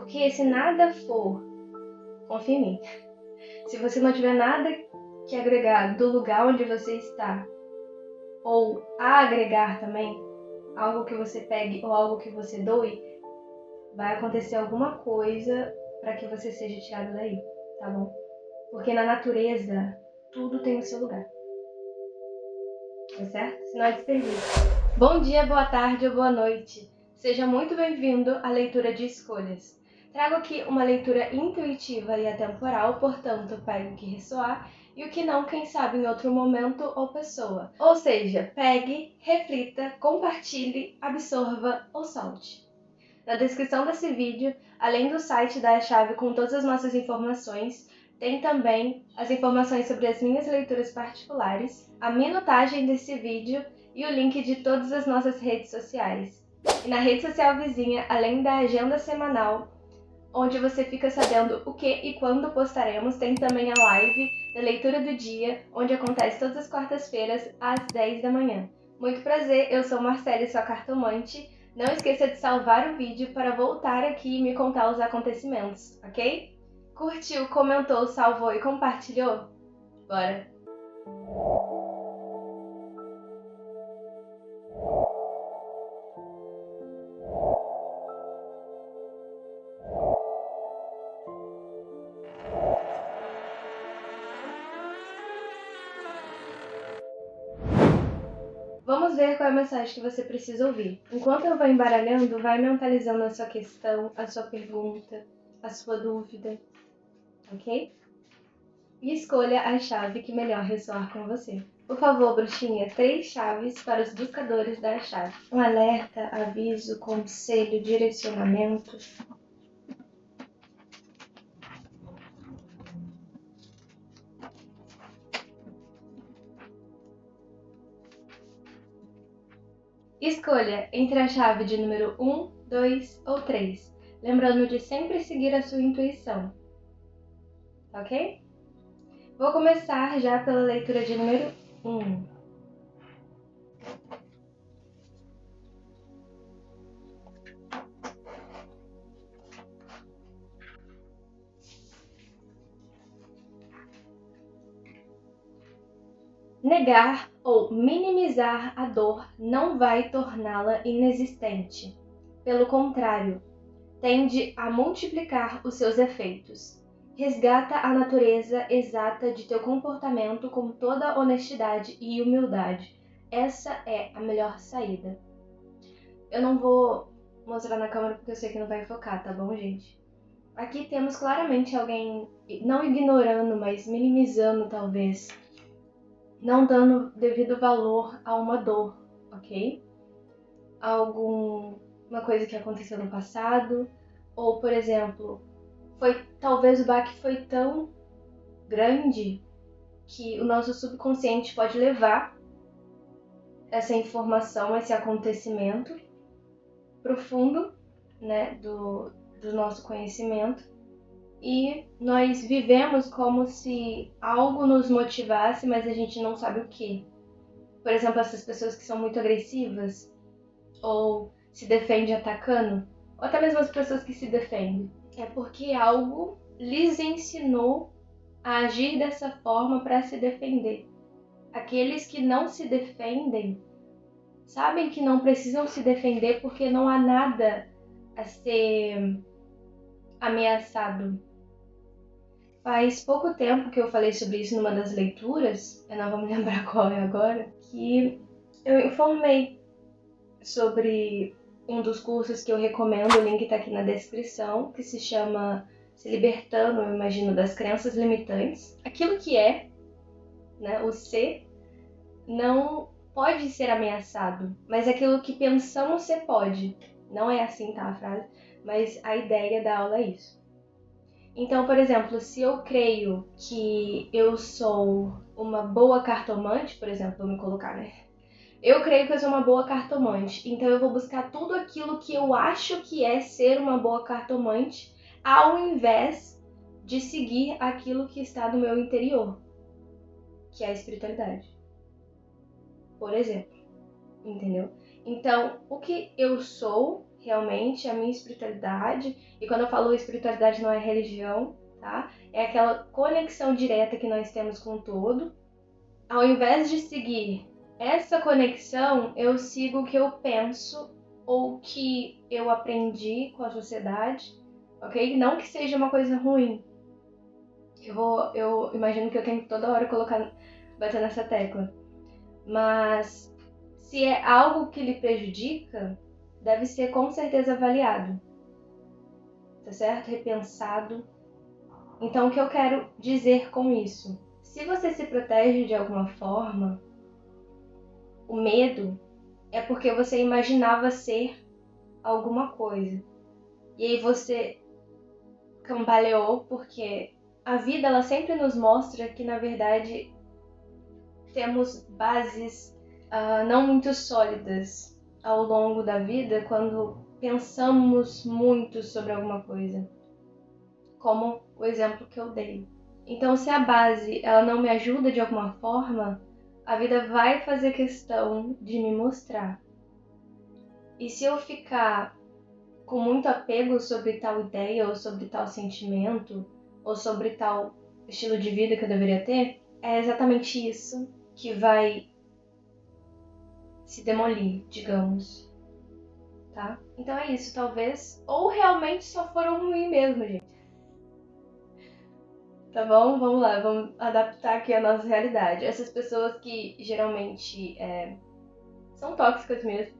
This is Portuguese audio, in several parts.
Porque se nada for, confia em mim, se você não tiver nada que agregar do lugar onde você está, ou a agregar também, algo que você pegue ou algo que você doe, vai acontecer alguma coisa para que você seja tirado daí, tá bom? Porque na natureza, tudo tem o seu lugar. Tá certo? Senão é desperdício. Bom dia, boa tarde ou boa noite. Seja muito bem-vindo à leitura de escolhas. Trago aqui uma leitura intuitiva e atemporal, portanto, pegue o que ressoar e o que não, quem sabe em outro momento ou pessoa. Ou seja, pegue, reflita, compartilhe, absorva ou solte. Na descrição desse vídeo, além do site da chave com todas as nossas informações, tem também as informações sobre as minhas leituras particulares, a minutagem desse vídeo e o link de todas as nossas redes sociais. E na rede social vizinha, além da agenda semanal, onde você fica sabendo o que e quando postaremos, tem também a live da leitura do dia, onde acontece todas as quartas-feiras às 10 da manhã. Muito prazer, eu sou Marcele, sua cartomante. Não esqueça de salvar o vídeo para voltar aqui e me contar os acontecimentos, ok? Curtiu, comentou, salvou e compartilhou? Bora! Vamos ver qual é a mensagem que você precisa ouvir. Enquanto eu vou embaralhando, vai mentalizando a sua questão, a sua pergunta, a sua dúvida, ok? E escolha a chave que melhor ressoar com você. Por favor, bruxinha, 3 chaves para os buscadores da chave. Um alerta, aviso, conselho, direcionamento. Escolha entre a chave de número 1, 2 ou 3, lembrando de sempre seguir a sua intuição, ok? Vou começar já pela leitura de número 1. Negar ou minimizar a dor não vai torná-la inexistente. Pelo contrário, tende a multiplicar os seus efeitos. Resgata a natureza exata de teu comportamento com toda honestidade e humildade. Essa é a melhor saída. Eu não vou mostrar na câmera porque eu sei que não vai focar, tá bom, gente? Aqui temos claramente alguém não ignorando, mas minimizando talvez, não dando devido valor a uma dor, ok? Alguma coisa que aconteceu no passado, ou, por exemplo, talvez o baque foi tão grande que o nosso subconsciente pode levar essa informação, esse acontecimento profundo, né, do nosso conhecimento, e nós vivemos como se algo nos motivasse, mas a gente não sabe o que. Por exemplo, essas pessoas que são muito agressivas, ou se defendem atacando, ou até mesmo as pessoas que se defendem. É porque algo lhes ensinou a agir dessa forma para se defender. Aqueles que não se defendem sabem que não precisam se defender porque não há nada a ser ameaçado. Faz pouco tempo que eu falei sobre isso numa das leituras, eu não vou me lembrar qual é agora, que eu informei sobre um dos cursos que eu recomendo, o link tá aqui na descrição, que se chama Se Libertando, eu imagino, das Crenças Limitantes. Aquilo que é, né, o ser, não pode ser ameaçado, mas aquilo que pensamos ser pode. Não é assim, tá, a frase, mas a ideia da aula é isso. Então, por exemplo, se eu creio que eu sou uma boa cartomante, por exemplo, vou me colocar, né? Eu creio que eu sou uma boa cartomante, então eu vou buscar tudo aquilo que eu acho que é ser uma boa cartomante, ao invés de seguir aquilo que está no meu interior, que é a espiritualidade. Por exemplo, entendeu? Então, o que eu sou realmente a minha espiritualidade. E quando eu falo espiritualidade não é religião, tá? É aquela conexão direta que nós temos com o todo. Ao invés de seguir essa conexão, eu sigo o que eu penso ou que eu aprendi com a sociedade, ok? Não que seja uma coisa ruim. Eu imagino que eu tenho que toda hora bater nessa tecla. Mas se é algo que lhe prejudica, deve ser com certeza avaliado, tá certo? Repensado. Então, o que eu quero dizer com isso? Se você se protege de alguma forma, o medo é porque você imaginava ser alguma coisa. E aí você cambaleou porque a vida ela sempre nos mostra que, na verdade, temos bases não muito sólidas ao longo da vida quando pensamos muito sobre alguma coisa, como o exemplo que eu dei. Então, se a base ela não me ajuda de alguma forma, a vida vai fazer questão de me mostrar. E se eu ficar com muito apego sobre tal ideia, ou sobre tal sentimento, ou sobre tal estilo de vida que eu deveria ter, é exatamente isso que vai se demolir, digamos, tá? Então é isso, talvez, ou realmente só foram ruins mesmo, gente. Tá bom? Vamos lá, vamos adaptar aqui a nossa realidade. Essas pessoas que geralmente são tóxicas mesmo,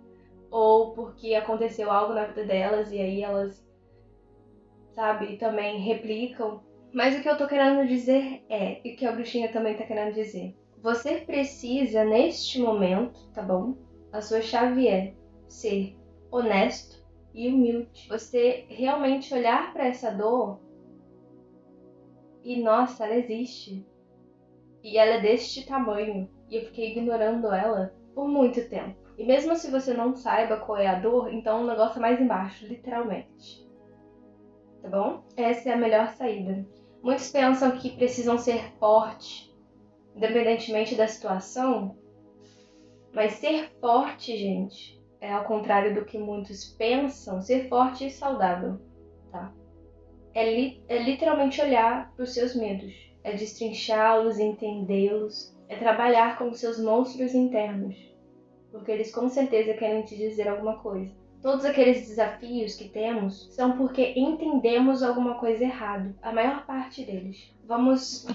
ou porque aconteceu algo na vida delas e aí elas, sabe, também replicam. Mas o que eu tô querendo dizer e o que a bruxinha também tá querendo dizer. Você precisa, neste momento, tá bom? A sua chave é ser honesto e humilde. Você realmente olhar para essa dor e, nossa, ela existe. E ela é deste tamanho. E eu fiquei ignorando ela por muito tempo. E mesmo se você não saiba qual é a dor, então o negócio é mais embaixo, literalmente. Tá bom? Essa é a melhor saída. Muitos pensam que precisam ser fortes, independentemente da situação. Mas ser forte, gente, é ao contrário do que muitos pensam, ser forte e saudável, tá? É literalmente olhar para os seus medos, é destrinchá-los, entendê-los, é trabalhar com os seus monstros internos, porque eles com certeza querem te dizer alguma coisa. Todos aqueles desafios que temos são porque entendemos alguma coisa errado, a maior parte deles. Vamos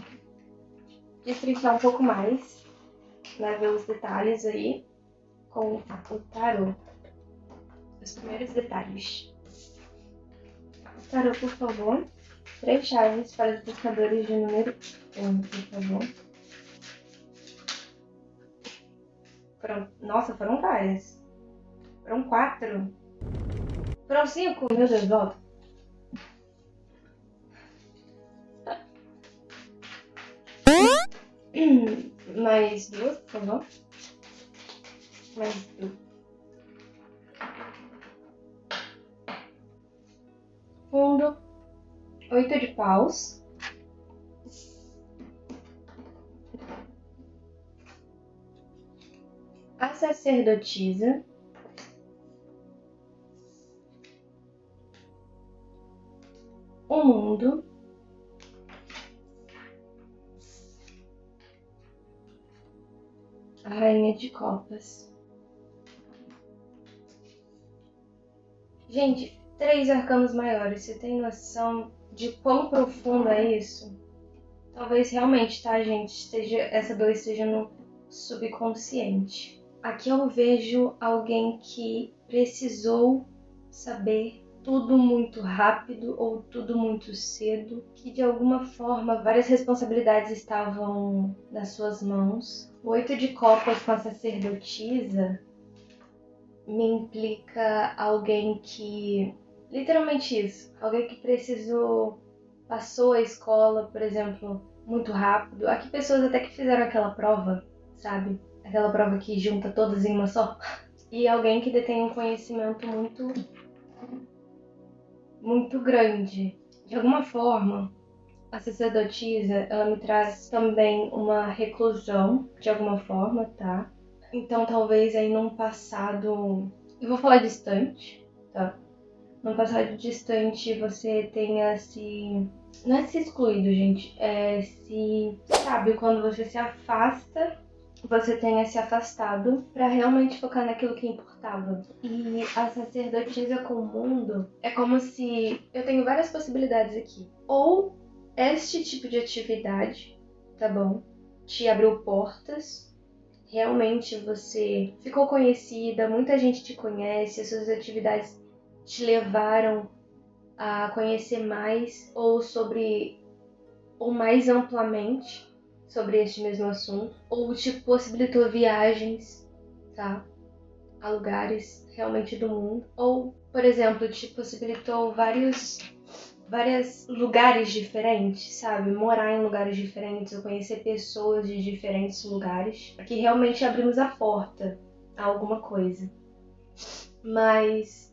destrinchar um pouco mais, né, ver os detalhes aí com o tarô. Os primeiros detalhes. Tarô, por favor. 3 chaves para os buscadores de número 1, por favor. Nossa, foram várias. Foram 4. Foram 5, meu Deus, volta. Mais 2, por favor. Mais 2. Fundo. 8 de paus. A sacerdotisa. O mundo. A rainha de copas. Gente, 3 arcanos maiores. Você tem noção de quão profundo é isso? Talvez realmente, tá, gente? Essa dor esteja no subconsciente. Aqui eu vejo alguém que precisou saber tudo muito rápido ou tudo muito cedo, que de alguma forma várias responsabilidades estavam nas suas mãos. O 8 de copas com a sacerdotisa me implica alguém que, literalmente isso, alguém que passou a escola, por exemplo, muito rápido. Aqui pessoas até que fizeram aquela prova, sabe? Aquela prova que junta todas em uma só. E alguém que detém um conhecimento muito grande. De alguma forma, a sacerdotisa, ela me traz também uma reclusão, de alguma forma, tá? Então talvez aí num passado, eu vou falar distante, tá? num passado distante você tenha se... Não é se excluído, gente. É se... Sabe, quando você se afasta, você tenha se afastado pra realmente focar naquilo que importava. E a sacerdotisa com o mundo é como se... Eu tenho várias possibilidades aqui. Ou este tipo de atividade, tá bom, te abriu portas, realmente você ficou conhecida, muita gente te conhece, as suas atividades te levaram a conhecer mais ou mais amplamente sobre este mesmo assunto, ou te possibilitou viagens, tá? A lugares realmente do mundo, ou, por exemplo, te possibilitou vários lugares diferentes, sabe? Morar em lugares diferentes, ou conhecer pessoas de diferentes lugares, que realmente abrimos a porta a alguma coisa. Mas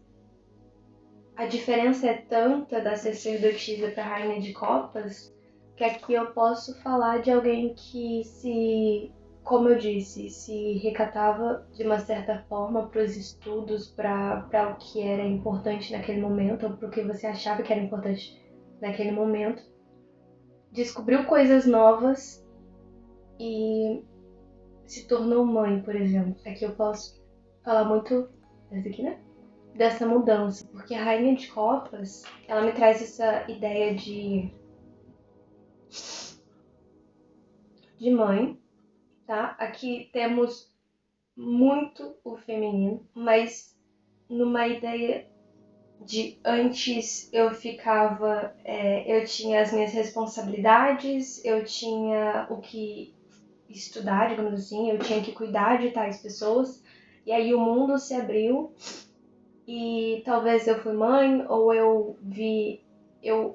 a diferença é tanta da sacerdotisa para a rainha de copas que aqui eu posso falar de alguém que como eu disse, se recatava de uma certa forma para os estudos, para o que era importante naquele momento, ou para o que você achava que era importante naquele momento, descobriu coisas novas e se tornou mãe, por exemplo. Aqui eu posso falar muito dessa aqui, né? Dessa mudança, porque a rainha de copas, ela me traz essa ideia de mãe, tá? Aqui temos muito o feminino, mas numa ideia de antes eu tinha as minhas responsabilidades, eu tinha o que estudar, digamos assim, eu tinha que cuidar de tais pessoas, e aí o mundo se abriu e talvez eu fui mãe, ou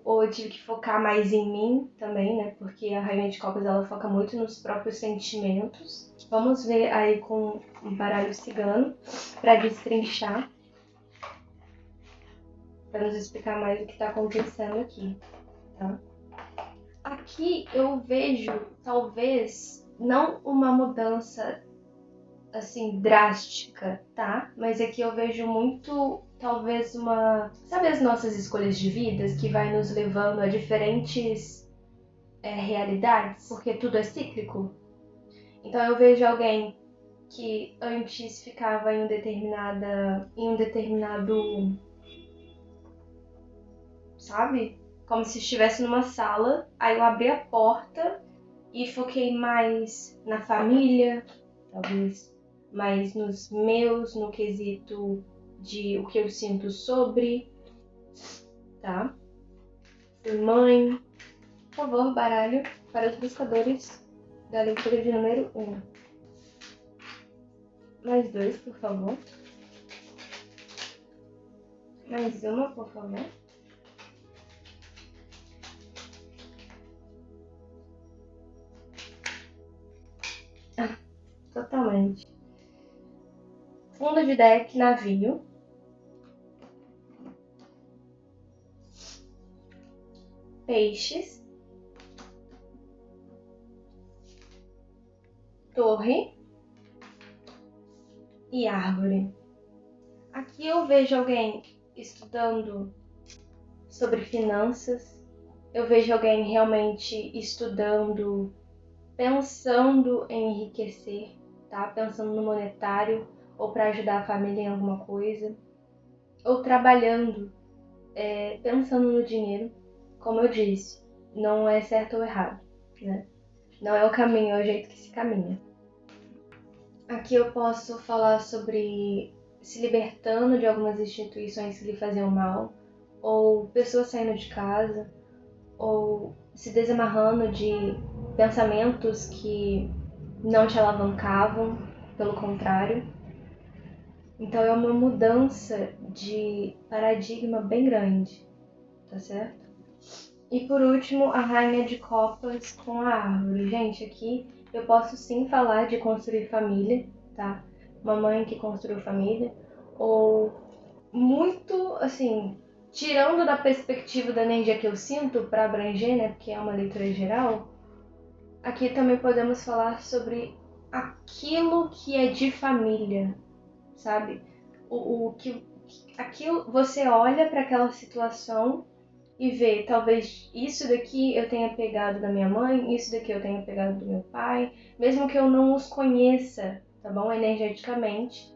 ou eu tive que focar mais em mim também, né? Porque a Rainha de Copas ela foca muito nos próprios sentimentos. Vamos ver aí com um baralho cigano para destrinchar, para nos explicar mais o que está acontecendo aqui, tá? Aqui eu vejo, talvez, não uma mudança assim drástica, tá? Mas aqui eu vejo muito, talvez sabe as nossas escolhas de vidas que vai nos levando a diferentes realidades, porque tudo é cíclico. Então eu vejo alguém que antes ficava em um determinado, sabe? Como se estivesse numa sala, aí eu abri a porta e foquei mais na família, talvez mais no quesito de o que eu sinto sobre, tá? Fui mãe. Por favor, baralho para os buscadores da leitura de número 1. Mais 2, por favor. Mais uma, por favor. Totalmente. Fundo de deck, navio. Peixes. Torre. E árvore. Aqui eu vejo alguém estudando sobre finanças. Eu vejo alguém realmente estudando, pensando em enriquecer, tá? Pensando no monetário, ou para ajudar a família em alguma coisa, ou trabalhando, pensando no dinheiro. Como eu disse, não é certo ou errado, né? Não é o caminho, é o jeito que se caminha. Aqui eu posso falar sobre se libertando de algumas instituições que lhe faziam mal, ou pessoas saindo de casa, ou se desamarrando de pensamentos que não te alavancavam, pelo contrário. Então é uma mudança de paradigma bem grande, tá certo? E por último, a Rainha de Copas com a árvore. Gente, aqui eu posso sim falar de construir família, tá? Uma mãe que construiu família, ou muito, assim, tirando da perspectiva da energia que eu sinto para abranger, né, porque é uma leitura geral, aqui também podemos falar sobre aquilo que é de família, sabe? O que aquilo, você olha para aquela situação e vê, talvez isso daqui eu tenha pegado da minha mãe, isso daqui eu tenha pegado do meu pai, mesmo que eu não os conheça, tá bom? Energeticamente,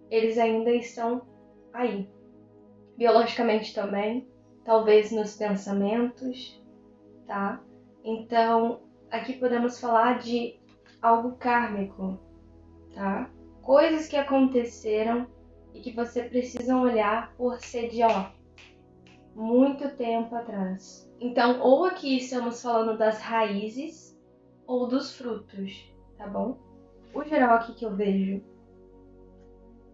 eles ainda estão aí. Biologicamente também, talvez nos pensamentos, tá? Então, aqui podemos falar de algo kármico, tá? Coisas que aconteceram e que você precisa olhar por ser de, muito tempo atrás. Então, ou aqui estamos falando das raízes ou dos frutos, tá bom? O geral aqui que eu vejo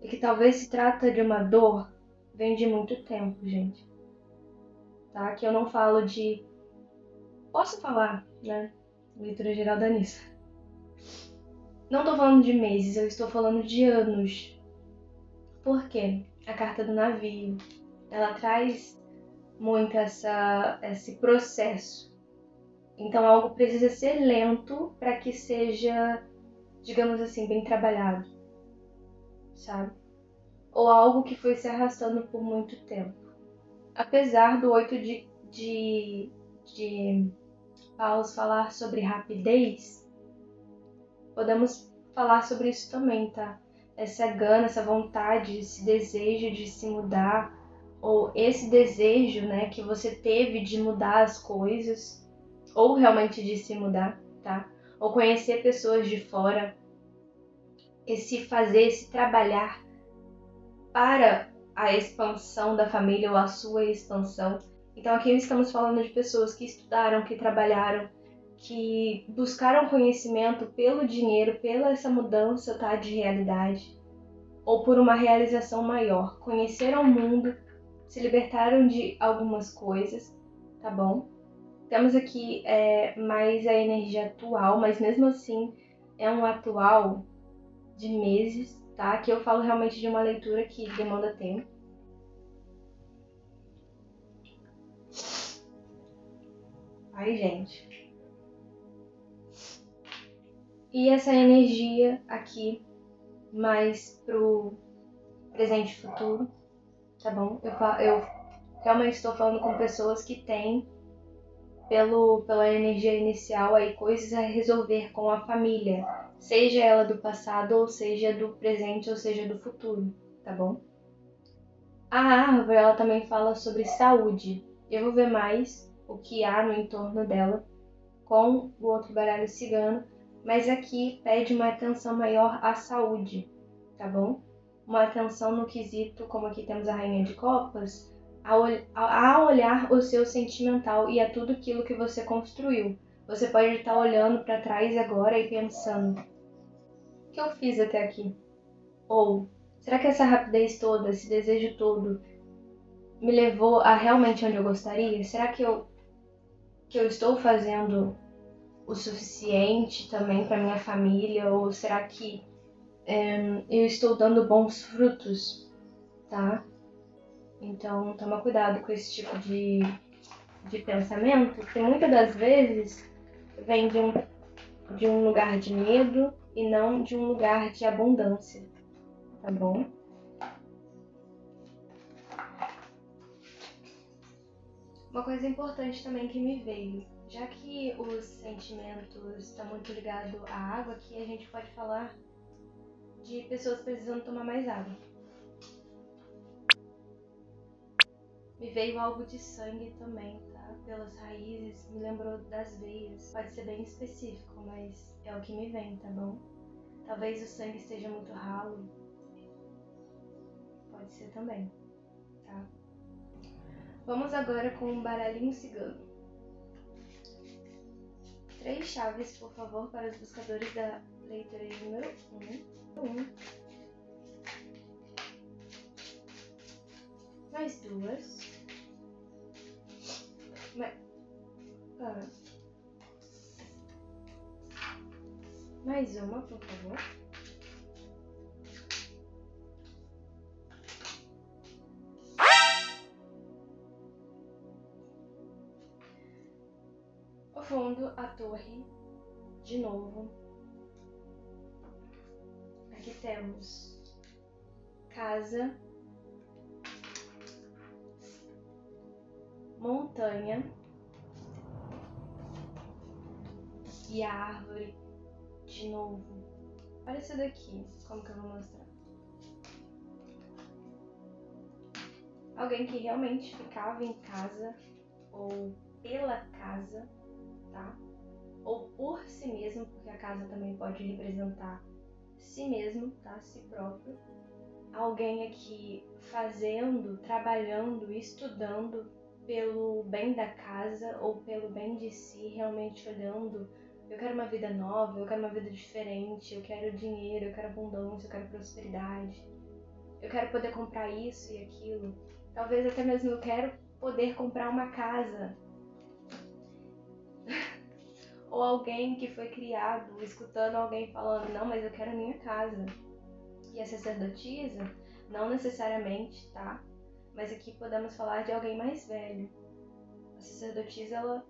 é que talvez se trata de uma dor vem de muito tempo, gente. Tá? Que eu não falo de... Posso falar, né? Leitura geral da Nissa. Não tô falando de meses, eu estou falando de anos. Por quê? A carta do navio, ela traz muito esse processo. Então algo precisa ser lento para que seja, digamos assim, bem trabalhado, sabe? Ou algo que foi se arrastando por muito tempo. Apesar do 8 de Paus falar sobre rapidez, podemos falar sobre isso também, tá? Essa gana, essa vontade, esse desejo de se mudar, ou esse desejo, né, que você teve de mudar as coisas, ou realmente de se mudar, tá? Ou conhecer pessoas de fora, esse fazer, esse trabalhar para a expansão da família ou a sua expansão. Então aqui estamos falando de pessoas que estudaram, que trabalharam, que buscaram conhecimento pelo dinheiro, pela essa mudança, tá, de realidade, ou por uma realização maior. Conheceram o mundo, se libertaram de algumas coisas, tá bom? Temos aqui mais a energia atual, mas mesmo assim é um atual de meses, tá? Aqui eu falo realmente de uma leitura que demanda tempo. Ai, gente. E essa energia aqui, mais pro presente e futuro, tá bom? Eu realmente estou falando com pessoas que têm, pela energia inicial, aí coisas a resolver com a família, seja ela do passado, ou seja do presente, ou seja do futuro, tá bom? A árvore, ela também fala sobre saúde. Eu vou ver mais o que há no entorno dela com o outro baralho cigano, mas aqui pede uma atenção maior à saúde, tá bom? Uma atenção no quesito, como aqui temos a Rainha de Copas, a olhar o seu sentimental e a tudo aquilo que você construiu. Você pode estar olhando para trás agora e pensando: o que eu fiz até aqui? Ou, será que essa rapidez toda, esse desejo todo, me levou a realmente onde eu gostaria? Será que eu estou fazendo o suficiente também para minha família? Ou será que eu estou dando bons frutos, tá? Então, toma cuidado com esse tipo de pensamento, que muitas das vezes vem de um lugar de medo e não de um lugar de abundância, tá bom? Uma coisa importante também que me veio, já que os sentimentos estão muito ligados à água, aqui a gente pode falar de pessoas precisando tomar mais água. Me veio algo de sangue também, tá? Pelas raízes, me lembrou das veias. Pode ser bem específico, mas é o que me vem, tá bom? Talvez o sangue esteja muito ralo. Pode ser também, tá? Vamos agora com um baralhinho cigano. 3 chaves, por favor, para os buscadores da leitura número 1. Mais 2. Mais uma, por favor. O fundo, a torre, de novo. Aqui temos casa, montanha e a árvore de novo. Olha isso daqui, como que eu vou mostrar. Alguém que realmente ficava em casa, ou pela casa, tá? Ou por si mesmo, porque a casa também pode representar si mesmo, tá? Si próprio. Alguém aqui fazendo, trabalhando, estudando pelo bem da casa ou pelo bem de si, realmente olhando, eu quero uma vida nova, eu quero uma vida diferente, eu quero dinheiro, eu quero abundância, eu quero prosperidade, eu quero poder comprar isso e aquilo. Talvez até mesmo eu quero poder comprar uma casa. Ou alguém que foi criado escutando alguém falando, não, mas eu quero a minha casa. E a sacerdotisa, não necessariamente, tá? Mas aqui podemos falar de alguém mais velho. A sacerdotisa, ela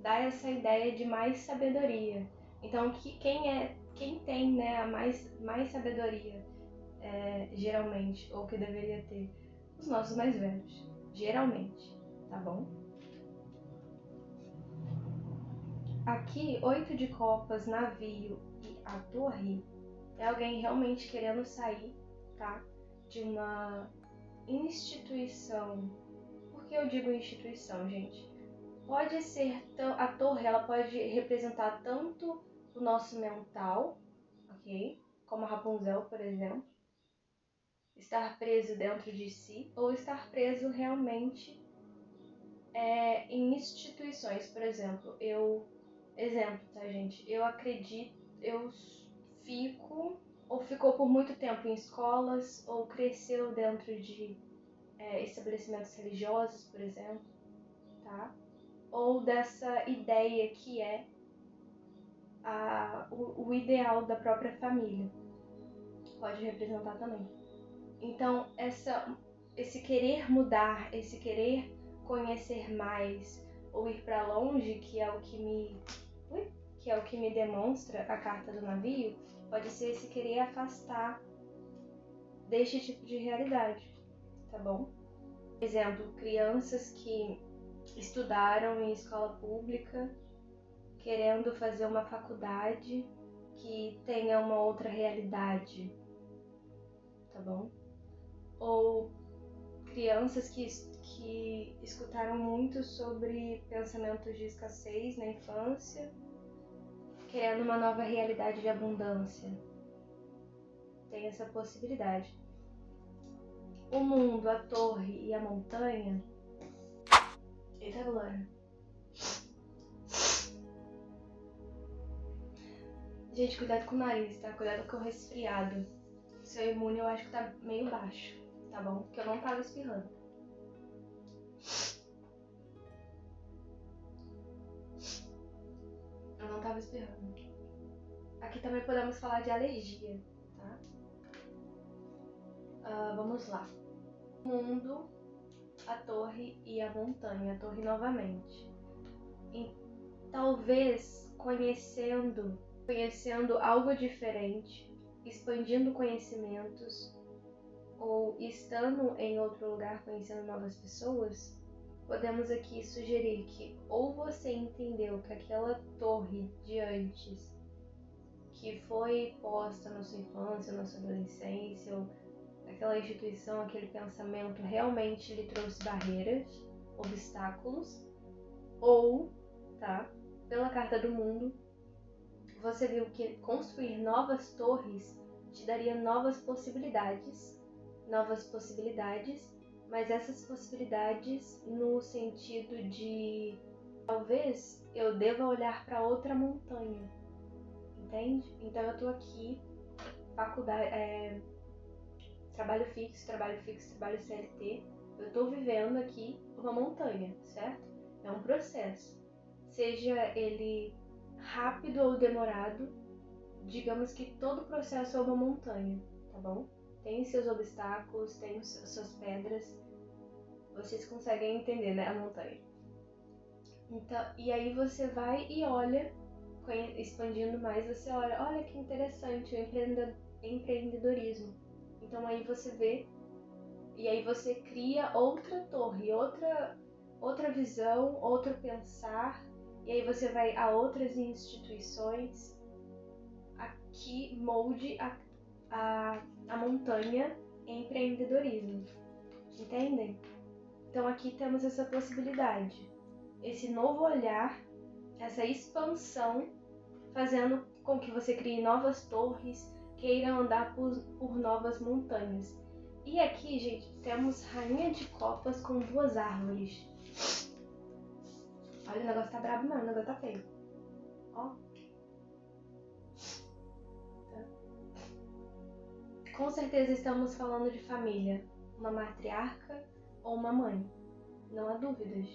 dá essa ideia de mais sabedoria. Então, quem tem, né, a mais sabedoria, geralmente, ou que deveria ter? Os nossos mais velhos, geralmente, tá bom? Aqui, 8 de copas, navio e a torre, é alguém realmente querendo sair, tá? De uma instituição. Por que eu digo instituição, gente? Pode ser, a torre, ela pode representar tanto o nosso mental, ok? Como a Rapunzel, por exemplo. Estar preso dentro de si, ou estar preso realmente em instituições. Por exemplo, exemplo, tá, gente? Eu acredito, eu fico, ou ficou por muito tempo em escolas, ou cresceu dentro de estabelecimentos religiosos, por exemplo, tá? Ou dessa ideia que é o ideal da própria família. Pode representar também. Então, esse querer mudar, esse querer conhecer mais, ou ir para longe, que é o que me demonstra a carta do navio, pode ser esse querer afastar deste tipo de realidade, tá bom? Por exemplo, crianças que estudaram em escola pública, querendo fazer uma faculdade que tenha uma outra realidade, tá bom? Ou crianças que escutaram muito sobre pensamentos de escassez na infância, querendo uma nova realidade de abundância. Tem essa possibilidade. O mundo, a torre e a montanha. Eita glória. Gente, cuidado com o nariz, tá? Cuidado com o resfriado. Seu imune eu acho que tá meio baixo, tá bom? Porque eu não tava espirrando. Eu não tava espirrando. Aqui também podemos falar de alergia, tá? Vamos lá. O mundo, a torre e a montanha. A torre novamente. E talvez conhecendo algo diferente, expandindo conhecimentos, ou estando em outro lugar conhecendo novas pessoas, podemos aqui sugerir que ou você entendeu que aquela torre de antes, que foi posta na sua infância, na sua adolescência, ou aquela instituição, aquele pensamento realmente lhe trouxe barreiras, obstáculos, ou, tá, pela carta do mundo, você viu que construir novas torres te daria novas possibilidades, mas essas possibilidades no sentido de talvez eu deva olhar para outra montanha, entende? Então eu tô aqui, faculdade, trabalho fixo, trabalho CLT, eu tô vivendo aqui uma montanha, certo? É um processo, seja ele rápido ou demorado, digamos que todo processo é uma montanha, tá bom? Tem seus obstáculos, tem suas pedras, vocês conseguem entender, né, a montanha. Então, e aí você vai e olha, expandindo mais, você olha que interessante, o empreendedorismo. Então aí você vê, e aí você cria outra torre, outra visão, outro pensar, e aí você vai a outras instituições que molde a montanha empreendedorismo, entendem? Então aqui temos essa possibilidade, esse novo olhar, essa expansão, fazendo com que você crie novas torres, queira andar por novas montanhas. E aqui, gente, temos Rainha de Copas com 2 árvores. Olha, o negócio tá brabo mesmo, o negócio tá feio. Ó. Tá. Com certeza estamos falando de família, uma matriarca ou uma mãe. Não há dúvidas.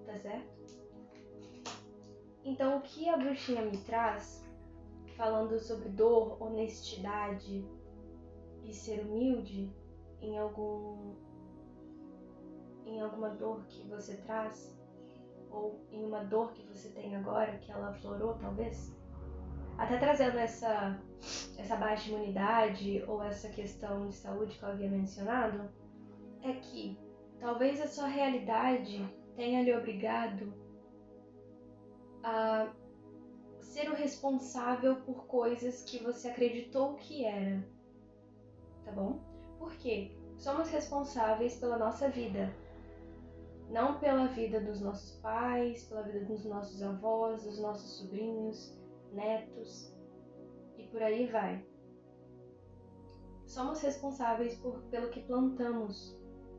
Tá certo? Então, o que a bruxinha me traz, falando sobre dor, honestidade e ser humilde em alguma dor que você traz, ou em uma dor que você tem agora, que ela aflorou talvez, até trazendo essa baixa imunidade ou essa questão de saúde que eu havia mencionado, é que talvez a sua realidade tenha lhe obrigado a ser o responsável por coisas que você acreditou que era, tá bom? Por quê? Somos responsáveis pela nossa vida, não pela vida dos nossos pais, pela vida dos nossos avós, dos nossos sobrinhos, netos e por aí vai. Somos responsáveis pelo que plantamos,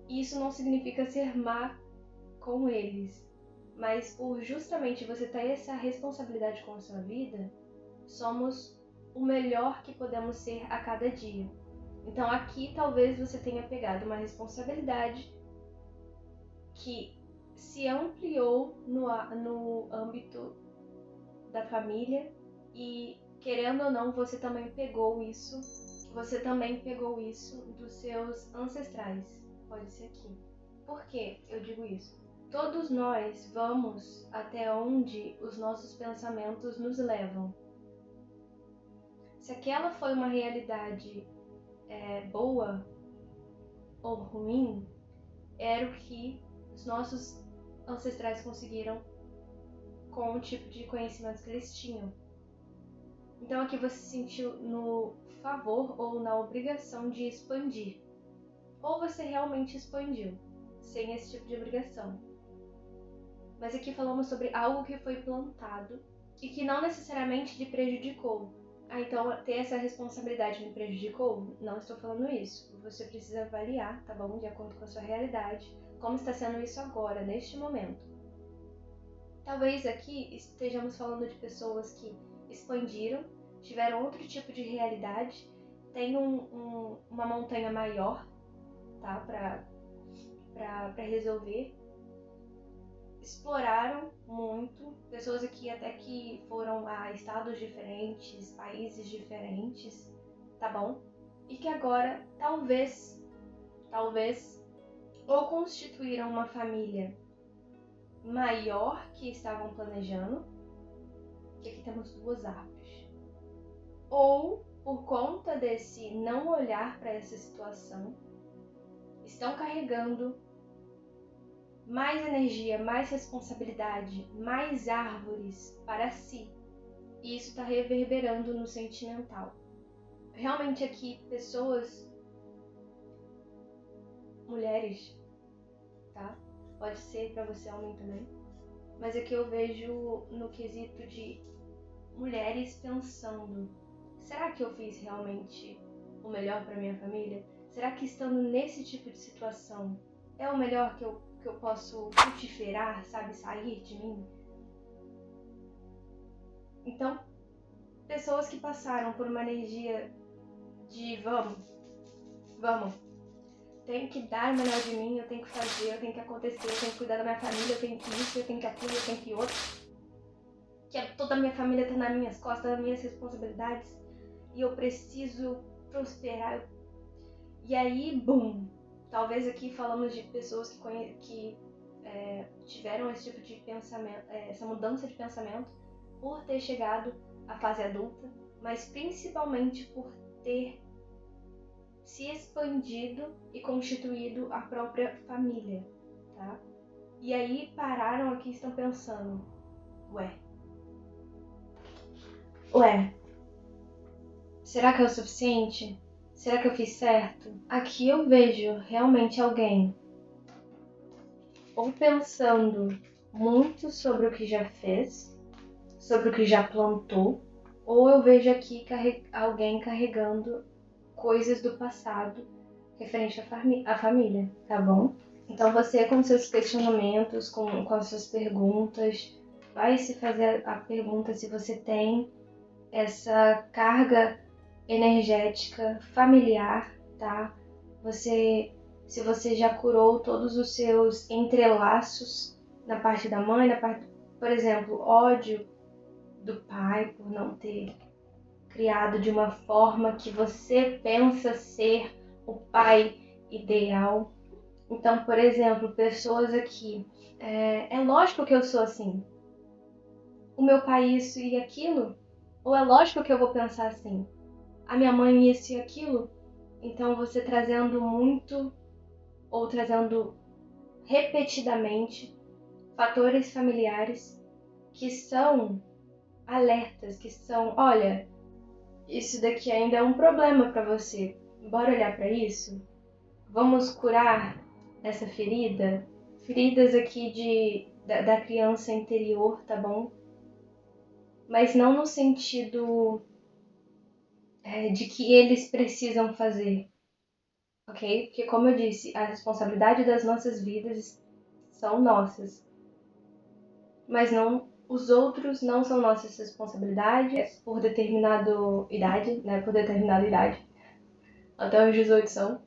e isso não significa ser má com eles, mas por justamente você ter essa responsabilidade com a sua vida, somos o melhor que podemos ser a cada dia. Então aqui talvez você tenha pegado uma responsabilidade que se ampliou no âmbito da família e, querendo ou não, você também pegou isso dos seus ancestrais. Pode ser aqui. Por que eu digo isso? Todos nós vamos até onde os nossos pensamentos nos levam. Se aquela foi uma realidade boa ou ruim, era o que os nossos ancestrais conseguiram com o tipo de conhecimentos que eles tinham. Então aqui você se sentiu no favor ou na obrigação de expandir. Ou você realmente expandiu, sem esse tipo de obrigação. Mas aqui falamos sobre algo que foi plantado e que não necessariamente te prejudicou. Então ter essa responsabilidade me prejudicou? Não estou falando isso. Você precisa avaliar, tá bom? De acordo com a sua realidade, como está sendo isso agora, neste momento. Talvez aqui estejamos falando de pessoas que expandiram, tiveram outro tipo de realidade, têm uma montanha maior, tá? Para resolver. Exploraram muito, pessoas aqui até que foram a estados diferentes, países diferentes, tá bom? E que agora, talvez, ou constituíram uma família maior que estavam planejando, que aqui temos 2 árvores, ou por conta desse não olhar para essa situação, estão carregando mais energia, mais responsabilidade, mais árvores para si. E isso está reverberando no sentimental. Realmente aqui, pessoas, mulheres, tá? Pode ser para você homem também. Mas aqui eu vejo no quesito de mulheres pensando: será que eu fiz realmente o melhor para minha família? Será que estando nesse tipo de situação é o melhor que eu posso frutiferar, sabe, sair de mim? Então, pessoas que passaram por uma energia de vamos, tenho que dar o melhor de mim, eu tenho que fazer, eu tenho que acontecer, eu tenho que cuidar da minha família, eu tenho que isso, eu tenho que aquilo, eu tenho que outro. Que toda a minha família tá nas minhas costas, nas minhas responsabilidades, e eu preciso prosperar. E aí, bum! Talvez aqui falamos de pessoas que tiveram esse tipo de pensamento, essa mudança de pensamento por ter chegado à fase adulta, mas principalmente por ter se expandido e constituído a própria família, tá? E aí pararam aqui e estão pensando, ué, será que é o suficiente? Será que eu fiz certo? Aqui eu vejo realmente alguém ou pensando muito sobre o que já fez, sobre o que já plantou, ou eu vejo aqui alguém carregando coisas do passado referente à família, tá bom? Então você, com seus questionamentos, com as suas perguntas, vai se fazer a pergunta se você tem essa carga energética familiar, tá? Se você já curou todos os seus entrelaços na parte da mãe, por exemplo, ódio do pai por não ter criado de uma forma que você pensa ser o pai ideal. Então, por exemplo, pessoas aqui, é lógico que eu sou assim. O meu pai isso e aquilo? Ou é lógico que eu vou pensar assim? A minha mãe isso e aquilo? Então você trazendo muito ou trazendo repetidamente fatores familiares que são alertas, que são, olha, isso daqui ainda é um problema para você. Bora olhar para isso? Vamos curar essa ferida? Feridas aqui da criança interior, tá bom? Mas não no sentido de que eles precisam fazer, ok? Porque, como eu disse, a responsabilidade das nossas vidas são nossas, mas não, os outros não são nossas responsabilidades por determinada idade, né? Por determinada idade, até os 18 são,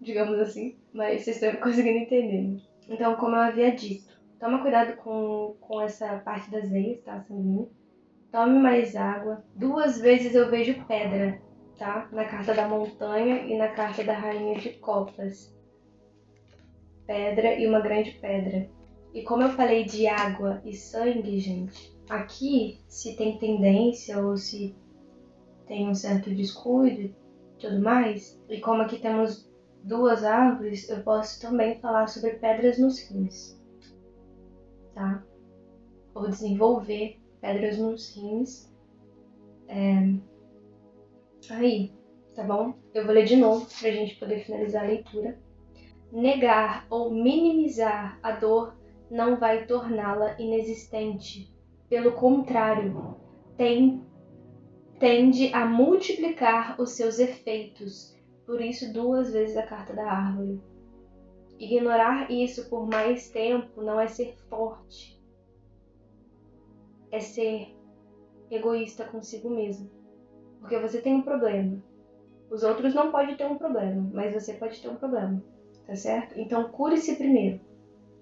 digamos assim, mas vocês estão conseguindo entender. Né? Então, como eu havia dito, toma cuidado com essa parte das veias, tá, sanguínea. Tome mais água. 2 vezes eu vejo pedra, tá? Na carta da montanha e na carta da rainha de copas. Pedra e uma grande pedra. E como eu falei de água e sangue, gente, aqui se tem tendência ou se tem um certo descuido e tudo mais, e como aqui temos 2 árvores, eu posso também falar sobre pedras nos rins, tá? Ou desenvolver pedras nos rins. Aí, tá bom? Eu vou ler de novo pra gente poder finalizar a leitura. Negar ou minimizar a dor não vai torná-la inexistente. Pelo contrário, tende a multiplicar os seus efeitos. Por isso, 2 vezes a carta da árvore. Ignorar isso por mais tempo não é ser forte. É ser egoísta consigo mesmo. Porque você tem um problema. Os outros não podem ter um problema, mas você pode ter um problema. Tá certo? Então cure-se primeiro.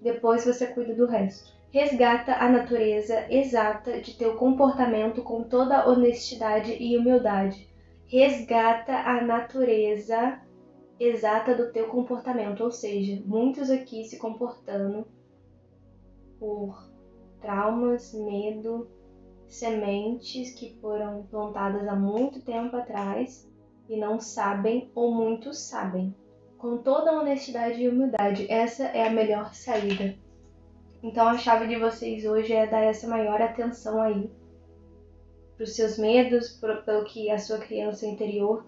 Depois você cuida do resto. Resgata a natureza exata de teu comportamento com toda honestidade e humildade. Resgata a natureza exata do teu comportamento, ou seja, muitos aqui se comportando por traumas, medo, sementes que foram plantadas há muito tempo atrás e não sabem ou muitos sabem. Com toda honestidade e humildade, essa é a melhor saída. Então a chave de vocês hoje é dar essa maior atenção aí para os seus medos, pelo que a sua criança interior.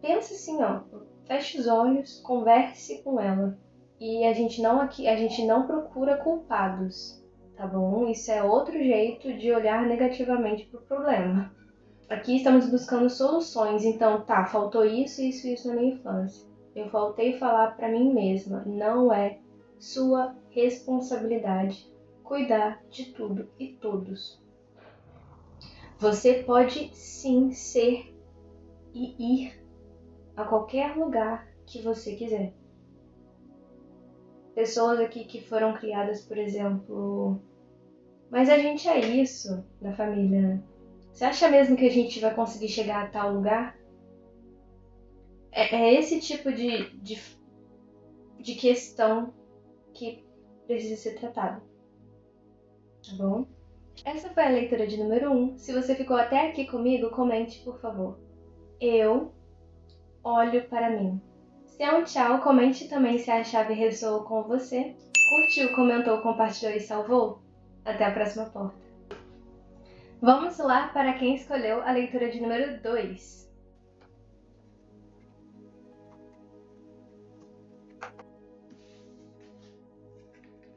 Pensa assim, ó, feche os olhos, converse com ela. E a gente não procura culpados, tá bom? Isso é outro jeito de olhar negativamente para o problema. Aqui estamos buscando soluções, então tá, faltou isso, isso e isso na minha infância. Eu faltei falar para mim mesma, não é sua responsabilidade cuidar de tudo e todos. Você pode sim ser e ir a qualquer lugar que você quiser. Pessoas aqui que foram criadas, por exemplo, mas a gente é isso da família, né? Você acha mesmo que a gente vai conseguir chegar a tal lugar? É esse tipo de questão que precisa ser tratada, tá bom? Essa foi a leitura de número 1. Se você ficou até aqui comigo, comente, por favor. Eu olho para mim. Se é um tchau, comente também se a chave ressoou com você. curtiu, comentou, compartilhou e salvou? Até a próxima porta. Vamos lá para quem escolheu a leitura de número 2.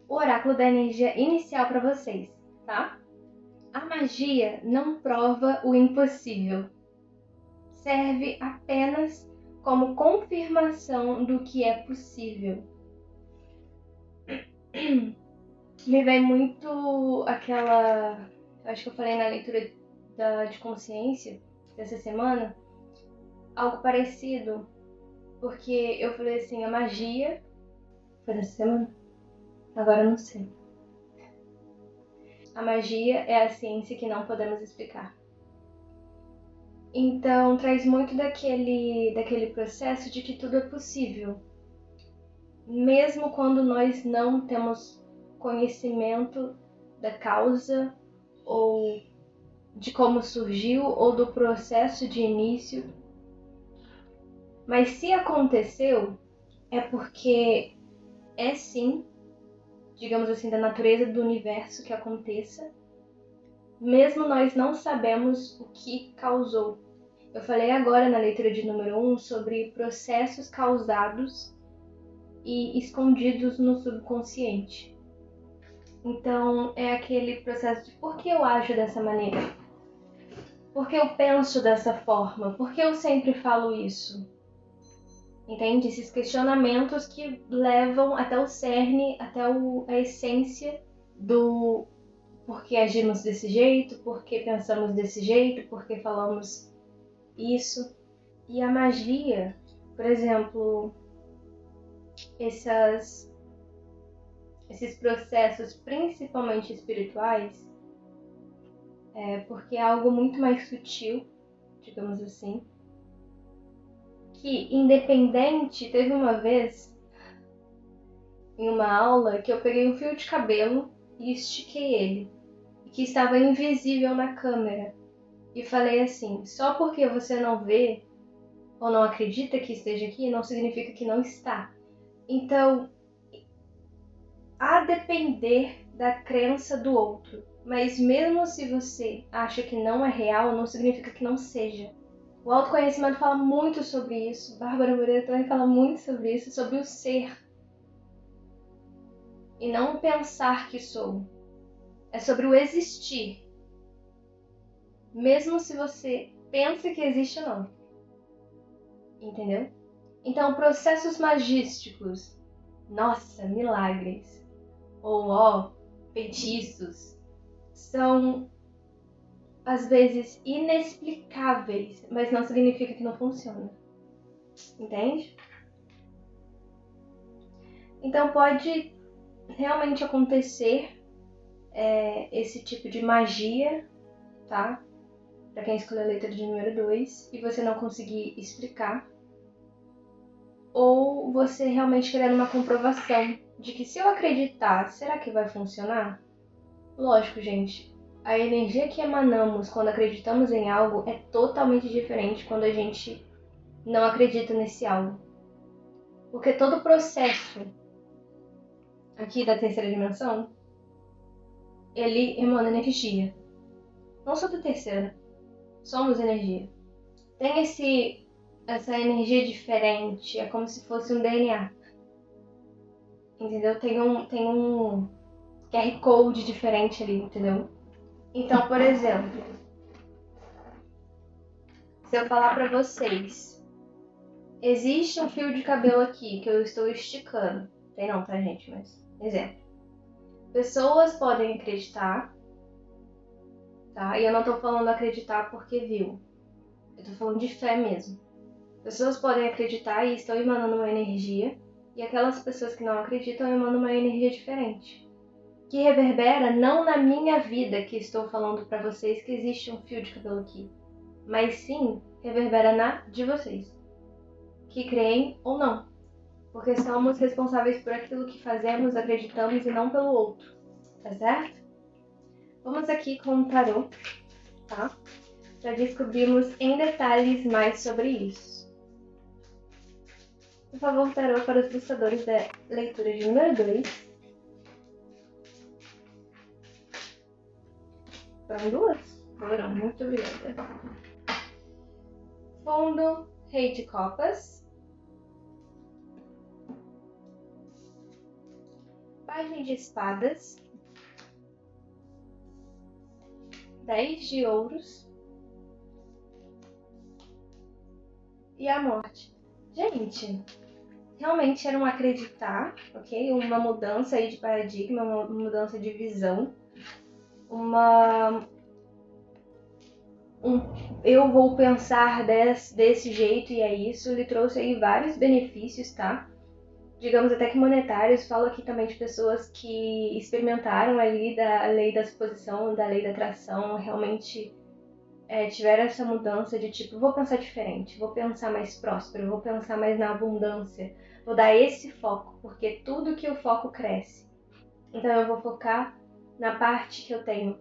O oráculo da energia inicial para vocês, tá? A magia não prova o impossível. Serve apenas como confirmação do que é possível. Me vem muito aquela... Acho que eu falei na leitura de consciência dessa semana. Algo parecido. Porque eu falei assim, a magia... Foi nessa semana? Agora eu não sei. A magia é a ciência que não podemos explicar. Então, traz muito daquele processo de que tudo é possível. Mesmo quando nós não temos conhecimento da causa, ou de como surgiu, ou do processo de início. Mas se aconteceu, é porque é sim, digamos assim, da natureza do universo que aconteça, mesmo nós não sabemos o que causou. Eu falei agora na leitura de número 1 sobre processos causados e escondidos no subconsciente. Então, é aquele processo de por que eu ajo dessa maneira? Por que eu penso dessa forma? Por que eu sempre falo isso? Entende? Esses questionamentos que levam até o cerne, até a essência do por que agimos desse jeito, por que pensamos desse jeito, por que falamos isso. E a magia, por exemplo, esses processos principalmente espirituais, porque é algo muito mais sutil, digamos assim, que independente, teve uma vez em uma aula que eu peguei um fio de cabelo e estiquei ele, que estava invisível na câmera, e falei assim, só porque você não vê ou não acredita que esteja aqui, não significa que não está. Então, a depender da crença do outro, mas mesmo se você acha que não é real, não significa que não seja. O autoconhecimento fala muito sobre isso, Bárbara Moreira também fala muito sobre isso, sobre o ser. E não pensar que sou. É sobre o existir. Mesmo se você pensa que existe ou não. Entendeu? Então, processos magísticos, nossa, milagres, ou feitiços, são às vezes inexplicáveis, mas não significa que não funciona. Entende? Então pode realmente acontecer esse tipo de magia, tá? Pra quem escolheu a letra de número 2 e você não conseguir explicar. Ou você realmente querendo uma comprovação de que se eu acreditar, será que vai funcionar? Lógico, gente. A energia que emanamos quando acreditamos em algo é totalmente diferente quando a gente não acredita nesse algo. Porque todo o processo aqui da terceira dimensão, ele emana energia. Não só da terceira, somos energia. Tem essa energia diferente, é como se fosse um DNA. Entendeu? Tem um QR Code diferente ali, entendeu? Então, por exemplo, se eu falar pra vocês, existe um fio de cabelo aqui que eu estou esticando. Tem não, tá, gente? Mas, exemplo. Pessoas podem acreditar, tá? E eu não tô falando acreditar porque viu. Eu tô falando de fé mesmo. Pessoas podem acreditar e estão emanando uma energia, e aquelas pessoas que não acreditam emanam uma energia diferente, que reverbera não na minha vida, que estou falando pra vocês que existe um fio de cabelo aqui, mas sim reverbera na de vocês, que creem ou não, porque somos responsáveis por aquilo que fazemos, acreditamos e não pelo outro, tá certo? Vamos aqui com o tarô, tá? Para descobrirmos em detalhes mais sobre isso. Por favor, tarô para os buscadores da leitura de número 2. Foram duas? Foram, muito obrigada. Fundo, Rei de Copas. Pajem de Espadas. 10 de Ouros. E a Morte. Gente, realmente era um acreditar, ok? Uma mudança aí de paradigma, uma mudança de visão. Eu vou pensar desse jeito e é isso. Ele trouxe aí vários benefícios, tá? Digamos até que monetários. Falo aqui também de pessoas que experimentaram ali da lei da suposição, da lei da atração, realmente tiveram essa mudança de tipo, vou pensar diferente, vou pensar mais próspero, vou pensar mais na abundância, vou dar esse foco, porque tudo que eu foco cresce. Então eu vou focar na parte que eu tenho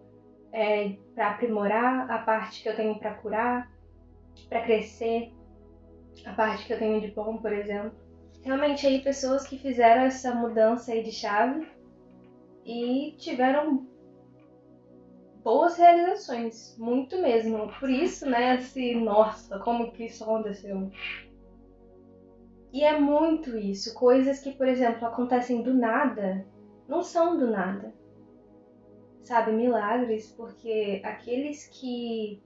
para aprimorar, a parte que eu tenho para curar, para crescer, a parte que eu tenho de bom, por exemplo. Realmente aí pessoas que fizeram essa mudança aí de chave e tiveram boas realizações, muito mesmo. Por isso, né, nossa, como que isso aconteceu? E é muito isso, coisas que, por exemplo, acontecem do nada, não são do nada. Sabe, milagres, porque aqueles que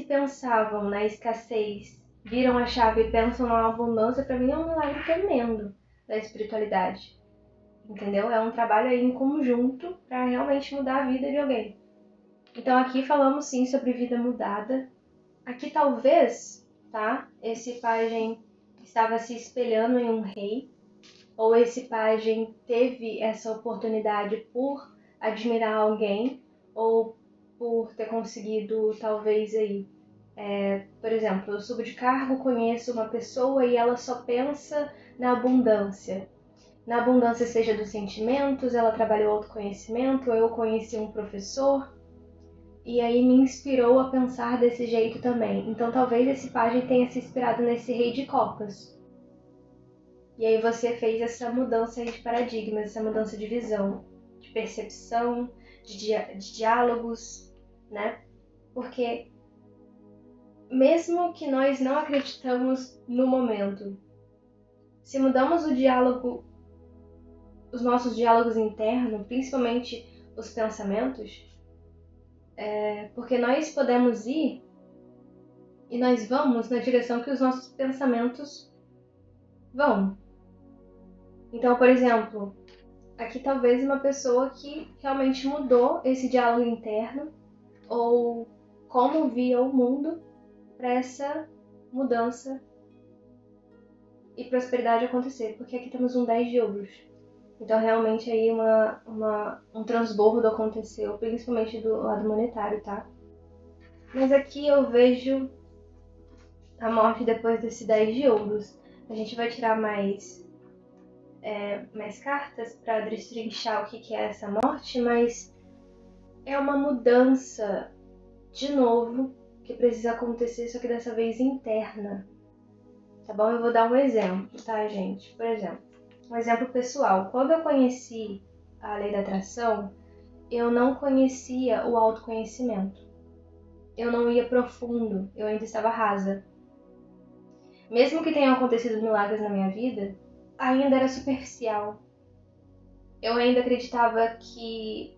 pensavam na escassez, viram a chave e pensam na abundância, para mim é um milagre tremendo da espiritualidade. Entendeu? É um trabalho aí em conjunto para realmente mudar a vida de alguém. Então aqui falamos sim sobre vida mudada. Aqui talvez, tá? Esse pajem estava se espelhando em um rei, ou esse pajem teve essa oportunidade por admirar alguém, ou por ter conseguido talvez aí, por exemplo, eu subo de cargo, conheço uma pessoa e ela só pensa na abundância. Na abundância seja dos sentimentos, ela trabalhou autoconhecimento, eu conheci um professor, e aí me inspirou a pensar desse jeito também. Então talvez esse pajem tenha se inspirado nesse rei de copas. E aí você fez essa mudança aí de paradigmas, essa mudança de visão, de percepção, de diálogos, né? Porque mesmo que nós não acreditamos no momento, se mudamos o diálogo, os nossos diálogos internos, principalmente os pensamentos, porque nós podemos ir e nós vamos na direção que os nossos pensamentos vão. Então, por exemplo, aqui talvez uma pessoa que realmente mudou esse diálogo interno ou como via o mundo para essa mudança e prosperidade acontecer, porque aqui temos um 10 de ouros. Então realmente aí um transbordo aconteceu, principalmente do lado monetário, tá? Mas aqui eu vejo a morte depois desse 10 de ouros. A gente vai tirar mais cartas para destrinchar o que é essa morte, mas é uma mudança de novo que precisa acontecer, só que dessa vez interna. Tá bom? Eu vou dar um exemplo, tá, gente? Por exemplo, um exemplo pessoal. Quando eu conheci a lei da atração, eu não conhecia o autoconhecimento. Eu não ia profundo, eu ainda estava rasa. Mesmo que tenham acontecido milagres na minha vida, ainda era superficial. Eu ainda acreditava que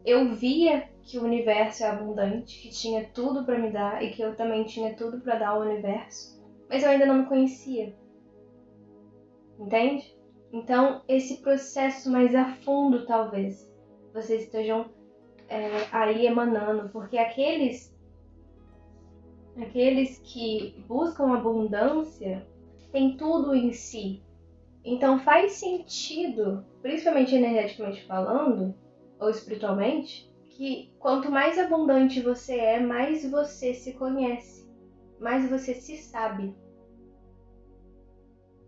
eu via que o universo é abundante, que tinha tudo para me dar e que eu também tinha tudo para dar ao universo, mas eu ainda não me conhecia. Entende? Então, esse processo mais a fundo, talvez, vocês estejam aí emanando, porque aqueles que buscam abundância têm tudo em si. Então faz sentido, principalmente energeticamente falando, ou espiritualmente, que quanto mais abundante você é, mais você se conhece, mais você se sabe.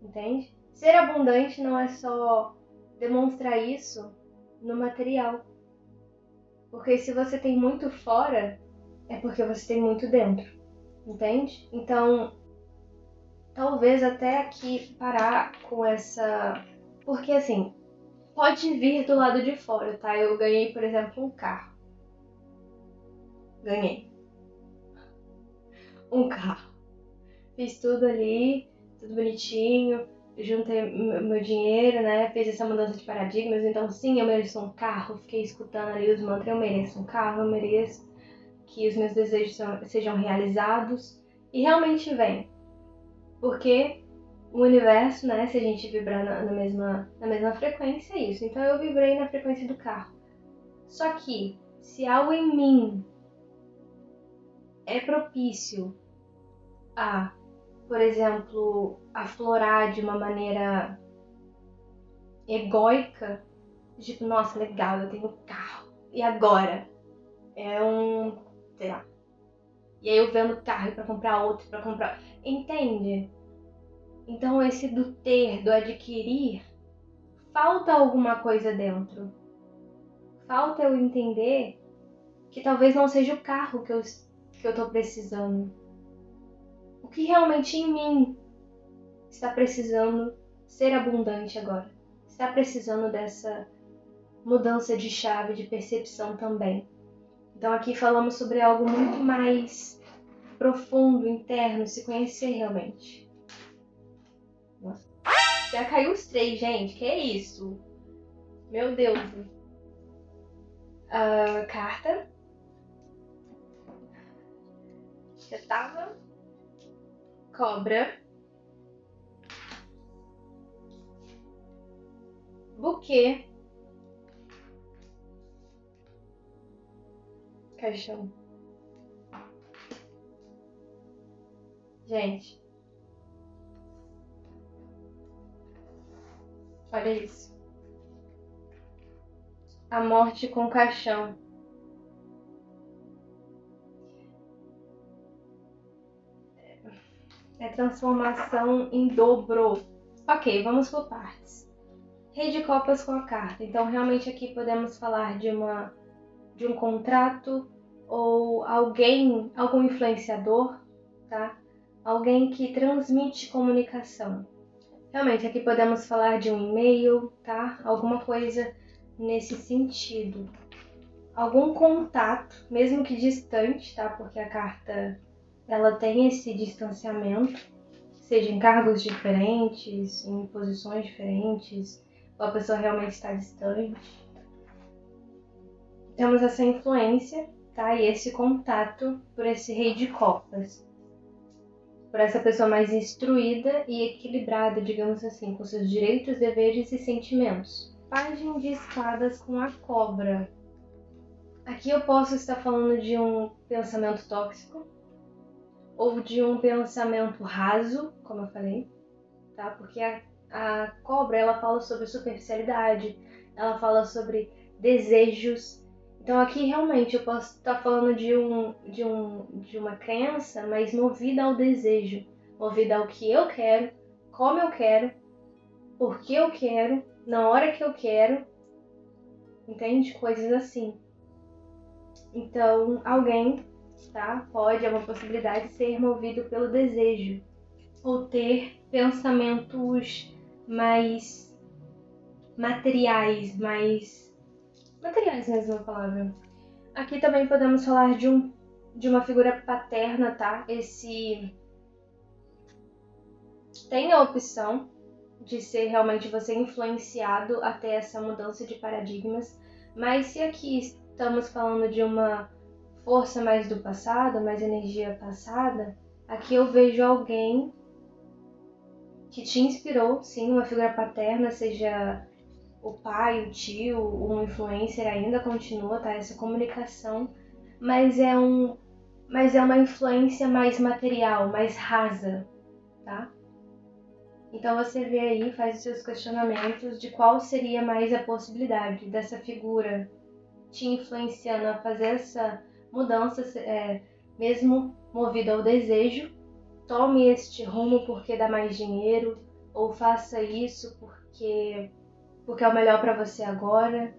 Entende? Ser abundante não é só demonstrar isso no material. Porque se você tem muito fora, é porque você tem muito dentro. Entende? Então, talvez até aqui parar com essa... Porque assim, pode vir do lado de fora, tá? Eu ganhei, por exemplo, um carro. ganhei um carro. Fiz tudo ali, tudo bonitinho, juntei meu dinheiro, né? Fiz essa mudança de paradigmas. Então, sim, eu mereço um carro. Fiquei escutando ali os mantras: eu mereço um carro, eu mereço que os meus desejos sejam realizados. E realmente vem. Porque o universo, né? Se a gente vibrar na mesma frequência, é isso. Então, eu vibrei na frequência do carro. Só que, se algo em mim é propício a, por exemplo, aflorar de uma maneira egóica, tipo, nossa, legal, eu tenho um carro. E agora? Sei lá. E aí eu vendo carro pra comprar outro, pra comprar... Entende? Então esse do ter, do adquirir, falta alguma coisa dentro. Falta eu entender que talvez não seja o carro que eu tô precisando. O que realmente em mim está precisando ser abundante agora. Está precisando dessa mudança de chave, de percepção também. Então aqui falamos sobre algo muito mais profundo, interno, se conhecer realmente. Nossa. Já caiu os 3, gente. Que é isso? Meu Deus. Carta. Já tava. Cobra. Buquê. Caixão. Gente. Olha isso. A morte com caixão. É transformação em dobro. Ok, vamos por partes. Rei de copas com a carta. Então, realmente aqui podemos falar de um contrato ou algum influenciador, tá? Alguém que transmite comunicação. Realmente, aqui podemos falar de um e-mail, tá? Alguma coisa nesse sentido. Algum contato, mesmo que distante, tá? Porque a carta, ela tem esse distanciamento, seja em cargos diferentes, em posições diferentes, ou a pessoa realmente está distante. Temos essa influência, tá? E esse contato por esse rei de copas. Por essa pessoa mais instruída e equilibrada, digamos assim, com seus direitos, deveres e sentimentos. Página de espadas com a cobra. Aqui eu posso estar falando de um pensamento tóxico ou de um pensamento raso, como eu falei, tá? Porque a cobra, ela fala sobre superficialidade, ela fala sobre desejos. Então aqui realmente eu posso estar falando de uma crença, mas movida ao desejo, movida ao que eu quero, como eu quero, por que eu quero, na hora que eu quero, entende? Coisas assim. Então alguém, tá? É uma possibilidade ser movido pelo desejo ou ter pensamentos mais materiais mesmo a palavra. Aqui também podemos falar de uma figura paterna, tá? Tem a opção de ser realmente você influenciado até essa mudança de paradigmas, mas se aqui estamos falando de uma força mais do passado, mais energia passada, aqui eu vejo alguém que te inspirou, sim, uma figura paterna, seja o pai, o tio, um influencer, ainda continua, tá? Essa comunicação, mas é uma influência mais material, mais rasa, tá? Então você vê aí, faz os seus questionamentos de qual seria mais a possibilidade dessa figura te influenciando a fazer essa mudança, mesmo movido ao desejo. Tome este rumo porque dá mais dinheiro, ou faça isso porque é o melhor para você agora.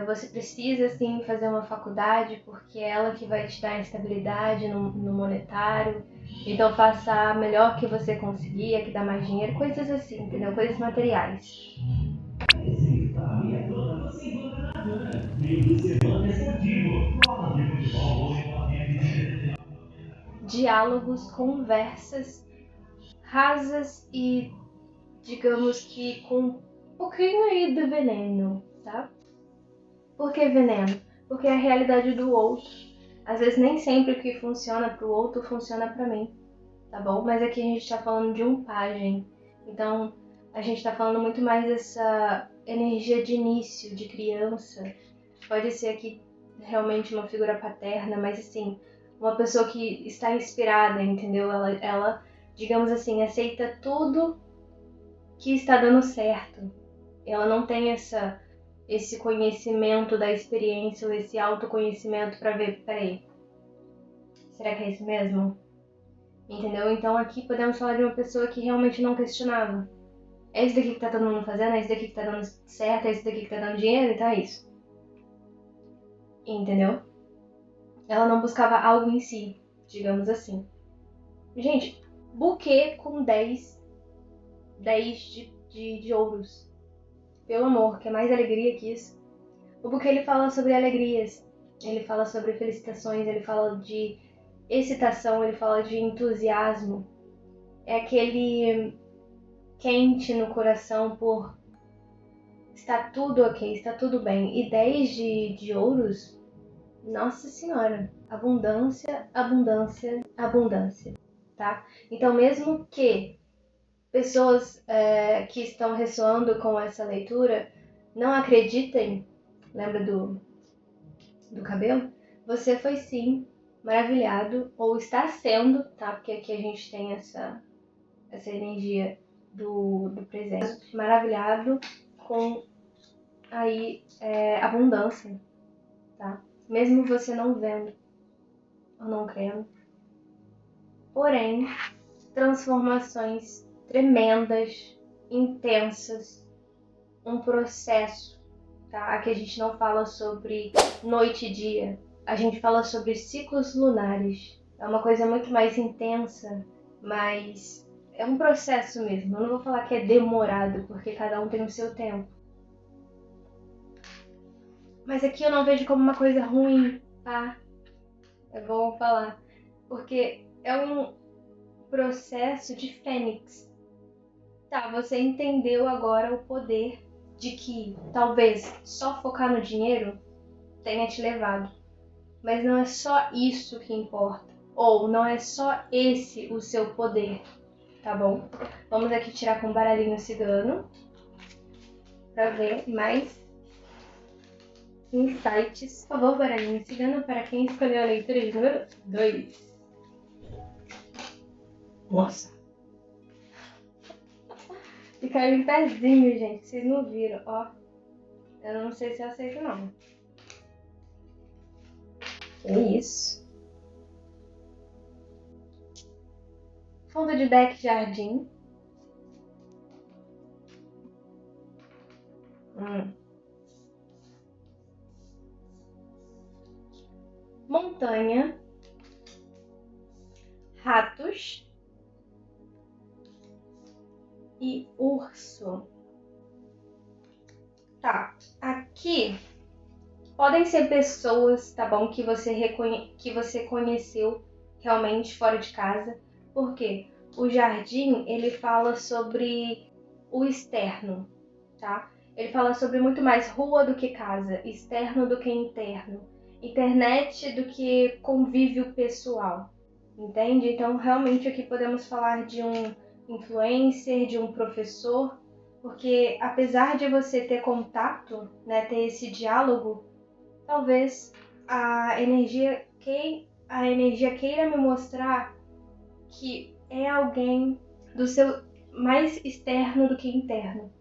Você precisa sim fazer uma faculdade porque é ela que vai te dar estabilidade no monetário. Então faça a melhor que você conseguir, a que dá mais dinheiro, coisas assim, entendeu? Coisas materiais. Fim de semana esportivo. diálogos, conversas rasas e, digamos que com um pouquinho aí de veneno, tá? Por que veneno? Porque é a realidade do outro. Às vezes nem sempre o que funciona pro outro funciona pra mim, tá bom? Mas aqui a gente tá falando de um pajem. Então, a gente tá falando muito mais dessa energia de início, de criança. Pode ser aqui realmente uma figura paterna, mas assim, uma pessoa que está inspirada, entendeu? Ela, digamos assim, aceita tudo que está dando certo. Ela não tem esse conhecimento da experiência ou esse autoconhecimento para ver, peraí, será que é isso mesmo? Entendeu? Então aqui podemos falar de uma pessoa que realmente não questionava. É isso daqui que tá todo mundo fazendo? É isso daqui que tá dando certo? É isso daqui que tá dando dinheiro? Então é isso. Entendeu? Ela não buscava algo em si, digamos assim. Gente, buquê com 10 de ouros. Pelo amor, que é mais alegria que isso. O buquê ele fala sobre alegrias, ele fala sobre felicitações, ele fala de excitação, ele fala de entusiasmo. É aquele quente no coração por está tudo ok, está tudo bem. E 10 de ouros, nossa senhora, abundância, abundância, abundância, tá? Então mesmo que pessoas que estão ressoando com essa leitura não acreditem, lembra do cabelo? Você foi sim maravilhado, ou está sendo, tá? Porque aqui a gente tem essa energia do presente. Maravilhado com aí abundância, tá? Mesmo você não vendo ou não crendo. Porém, transformações tremendas, intensas, um processo, tá? Aqui a gente não fala sobre noite e dia, a gente fala sobre ciclos lunares. É uma coisa muito mais intensa, mas é um processo mesmo. Eu não vou falar que é demorado, porque cada um tem o seu tempo. Mas aqui eu não vejo como uma coisa ruim, tá? É bom falar. Porque é um processo de fênix. Tá, você entendeu agora o poder de que talvez só focar no dinheiro tenha te levado. Mas não é só isso que importa. Ou não é só esse o seu poder, tá bom? Vamos aqui tirar com um baralhinho cigano para ver mais insights. Por favor, baralhinho cigano, para quem escolheu a leitura de número 2. Nossa! Ficaram em pezinho, gente. Vocês não viram, ó. Eu não sei se eu aceito, não. Que isso? Fundo de deck jardim. Montanha. Ratos. E urso. Tá, aqui podem ser pessoas, tá bom, que você conheceu realmente fora de casa. Por quê? O jardim, ele fala sobre o externo, tá? Ele fala sobre muito mais rua do que casa, externo do que interno, internet do que convívio pessoal, entende? Então, realmente aqui podemos falar de um influencer, de um professor, porque apesar de você ter contato, né, ter esse diálogo, talvez a energia queira me mostrar que é alguém do seu mais externo do que interno,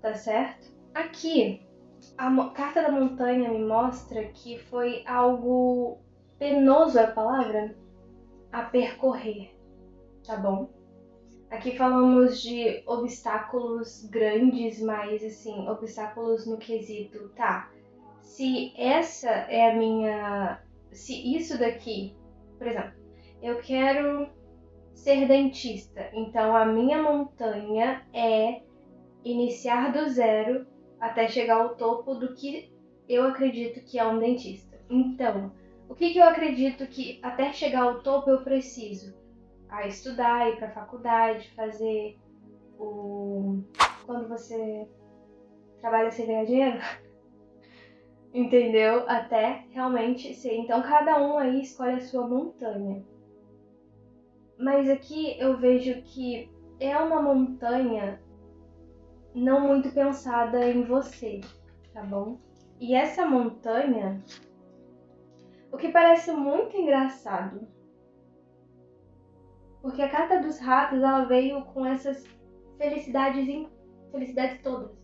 tá certo? Aqui, a carta da montanha me mostra que foi algo penoso, é a palavra? A percorrer, tá bom? Aqui falamos de obstáculos grandes, mas assim, obstáculos no quesito, tá? Se essa é a minha. Se isso daqui, por exemplo, eu quero ser dentista, então a minha montanha é iniciar do zero até chegar ao topo do que eu acredito que é um dentista. Então, O que eu acredito que até chegar ao topo eu preciso? Estudar, ir pra faculdade, fazer o... Quando você trabalha sem ganhar dinheiro, entendeu? Até realmente ser. Então cada um aí escolhe a sua montanha. Mas aqui eu vejo que é uma montanha não muito pensada em você, tá bom? E essa montanha, o que parece muito engraçado, porque a carta dos ratos ela veio com essas felicidades todas.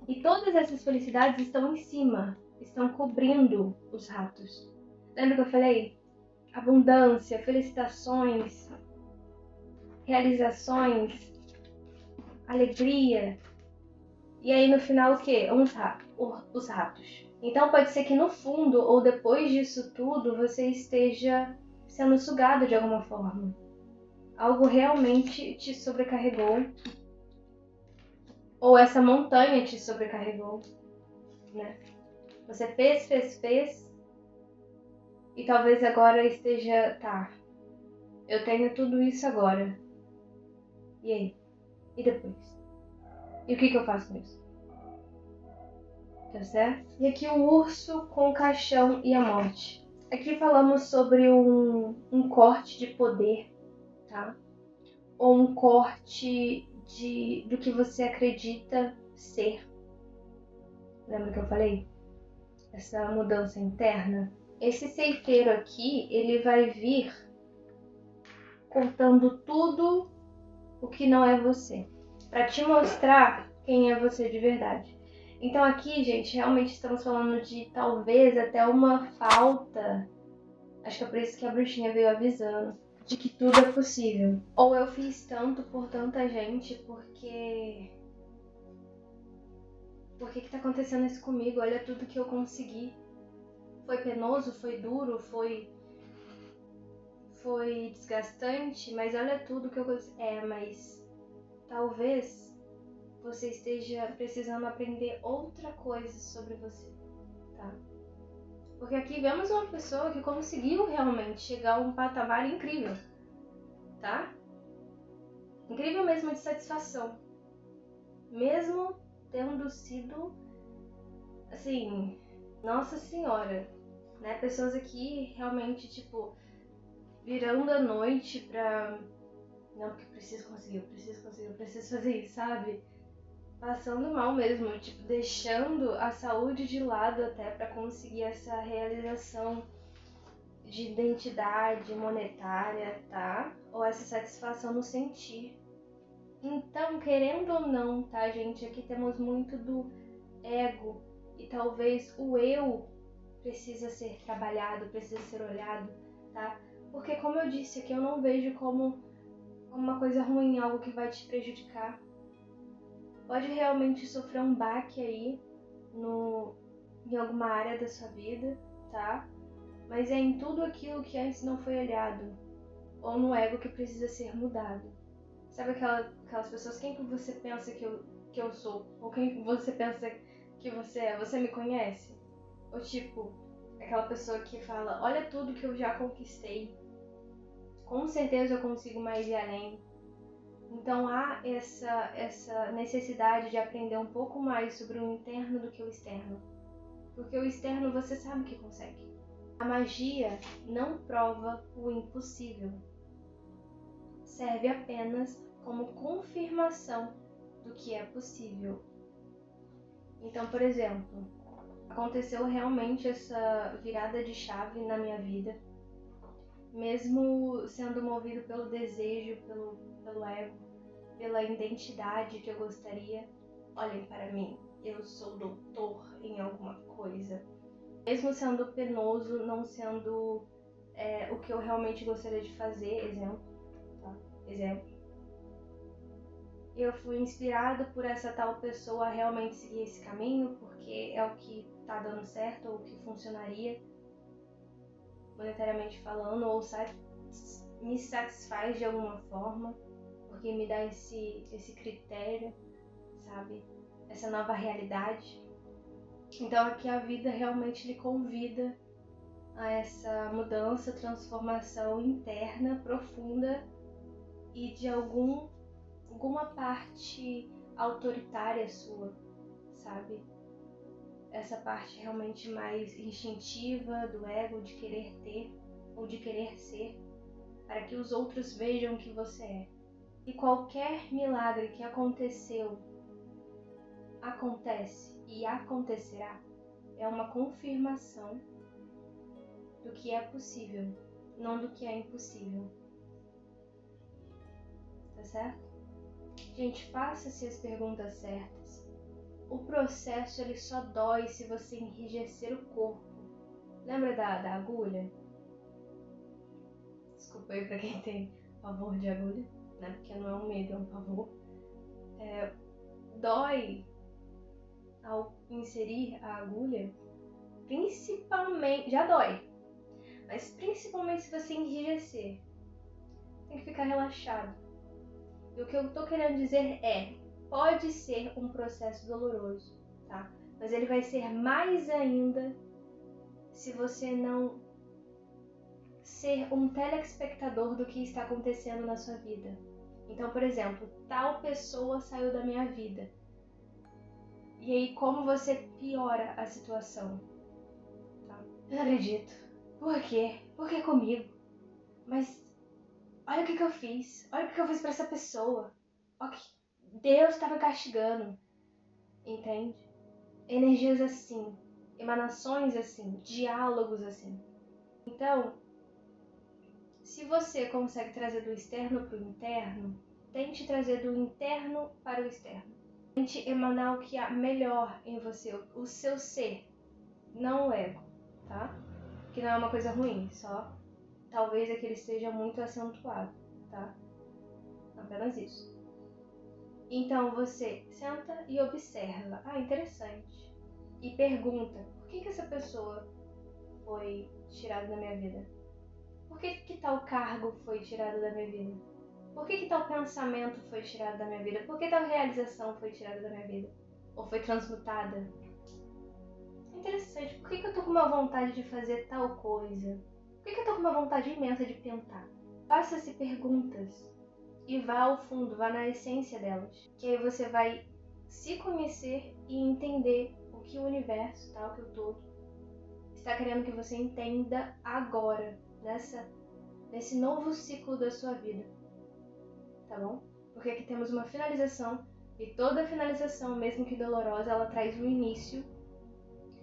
E todas essas felicidades estão em cima, estão cobrindo os ratos. Lembra que eu falei? Abundância, felicitações, realizações, alegria. E aí no final o quê? Os ratos. Então pode ser que no fundo ou depois disso tudo você esteja sendo sugado de alguma forma. Algo realmente te sobrecarregou. Ou essa montanha te sobrecarregou, né? Você fez. E talvez agora esteja, tá, eu tenho tudo isso agora. E aí? E depois? E o que eu faço com isso? Tá certo? E aqui o urso com o caixão e a morte. Aqui falamos sobre um corte de poder, tá? Ou um corte do que você acredita ser. Lembra que eu falei? Essa mudança interna. Esse ceifeiro aqui, ele vai vir contando tudo o que não é você, para te mostrar quem é você de verdade. Então aqui, gente, realmente estamos falando de talvez até uma falta, acho que é por isso que a bruxinha veio avisando, de que tudo é possível. Ou eu fiz tanto por tanta gente, porque que tá acontecendo isso comigo? Olha tudo que eu consegui. Foi penoso, foi duro, foi desgastante, mas olha tudo que eu consegui. Mas talvez você esteja precisando aprender outra coisa sobre você, tá? Porque aqui vemos uma pessoa que conseguiu realmente chegar a um patamar incrível, tá? Incrível mesmo de satisfação. Mesmo tendo sido, assim, Nossa Senhora, né? Pessoas aqui realmente, tipo, virando a noite pra... Não, porque eu preciso conseguir, eu preciso fazer isso, sabe? Passando mal mesmo, tipo, deixando a saúde de lado até para conseguir essa realização de identidade monetária, tá? Ou essa satisfação no sentir. Então, querendo ou não, tá, gente? Aqui temos muito do ego e talvez o eu precisa ser trabalhado, precisa ser olhado, tá? Porque, como eu disse aqui, eu não vejo como uma coisa ruim, algo que vai te prejudicar. Pode realmente sofrer um baque aí em alguma área da sua vida, tá? Mas é em tudo aquilo que antes não foi olhado, ou no ego que precisa ser mudado. Sabe aquelas pessoas, quem que você pensa que eu sou? Ou quem você pensa que você é? Você me conhece? Ou tipo, aquela pessoa que fala, olha tudo que eu já conquistei, com certeza eu consigo mais ir além. Então há essa necessidade de aprender um pouco mais sobre o interno do que o externo. Porque o externo você sabe que consegue. A magia não prova o impossível. Serve apenas como confirmação do que é possível. Então, por exemplo, aconteceu realmente essa virada de chave na minha vida. Mesmo sendo movido pelo desejo, pelo ego, pela identidade que eu gostaria. Olhem para mim, eu sou doutor em alguma coisa. Mesmo sendo penoso, não sendo o que eu realmente gostaria de fazer, exemplo, tá? Exemplo. Eu fui inspirado por essa tal pessoa a realmente seguir esse caminho, porque é o que tá dando certo, ou o que funcionaria, monetariamente falando, ou me satisfaz de alguma forma, porque me dá esse critério, sabe? Essa nova realidade. Então aqui a vida realmente lhe convida a essa mudança, transformação interna profunda e de alguma parte autoritária sua, sabe? Essa parte realmente mais instintiva do ego, de querer ter ou de querer ser, para que os outros vejam que você é. E qualquer milagre que aconteceu, acontece e acontecerá, é uma confirmação do que é possível, não do que é impossível. Tá certo? Gente, faça-se as perguntas certas. O processo ele só dói se você enrijecer o corpo. Lembra da agulha? Desculpa aí pra quem tem pavor de agulha, né? Porque não é um medo, é um pavor. Dói ao inserir a agulha, principalmente, já dói, mas principalmente se você enrijecer. Tem que ficar relaxado. E o que eu tô querendo dizer pode ser um processo doloroso, tá? Mas ele vai ser mais ainda se você não ser um telespectador do que está acontecendo na sua vida. Então, por exemplo, tal pessoa saiu da minha vida. E aí, como você piora a situação? Tá? Eu não acredito. Por quê? Por que comigo? Mas olha o que eu fiz. Olha o que eu fiz pra essa pessoa. Ok, Deus estava castigando. Entende? Energias assim, emanações assim, diálogos assim. Então, se você consegue trazer do externo para o interno, tente trazer do interno para o externo. Tente emanar o que há melhor em você, o seu ser, não o ego, tá? Que não é uma coisa ruim, só talvez é que ele esteja muito acentuado, tá? Apenas isso. Então você senta e observa. Ah, interessante. E pergunta, por que essa pessoa foi tirada da minha vida? Por que tal cargo foi tirado da minha vida? Por que tal pensamento foi tirado da minha vida? Por que tal realização foi tirada da minha vida? Ou foi transmutada? É interessante. Por que eu tô com uma vontade de fazer tal coisa? Por que eu tô com uma vontade imensa de pintar? Faça-se perguntas e vá ao fundo, vá na essência delas. Que aí você vai se conhecer e entender o que o universo, tá? O que o todo está querendo que você entenda agora, nesse novo ciclo da sua vida, tá bom? Porque aqui temos uma finalização e toda finalização, mesmo que dolorosa, ela traz um início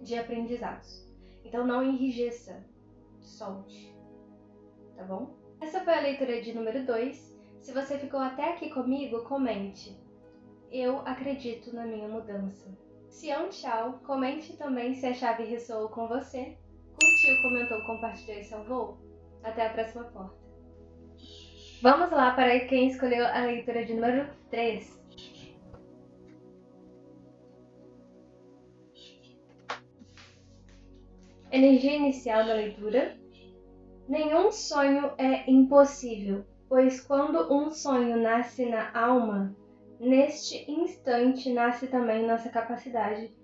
de aprendizados. Então não enrijeça, solte, tá bom? Essa foi a leitura de número 2. Se você ficou até aqui comigo, comente. Eu acredito na minha mudança. Se é um tchau, comente também se a chave ressoou com você. Curtiu, comentou, compartilhou e salvou? Até a próxima porta. Vamos lá para quem escolheu a leitura de número 3. Energia inicial da leitura. Nenhum sonho é impossível, pois quando um sonho nasce na alma, neste instante nasce também nossa capacidade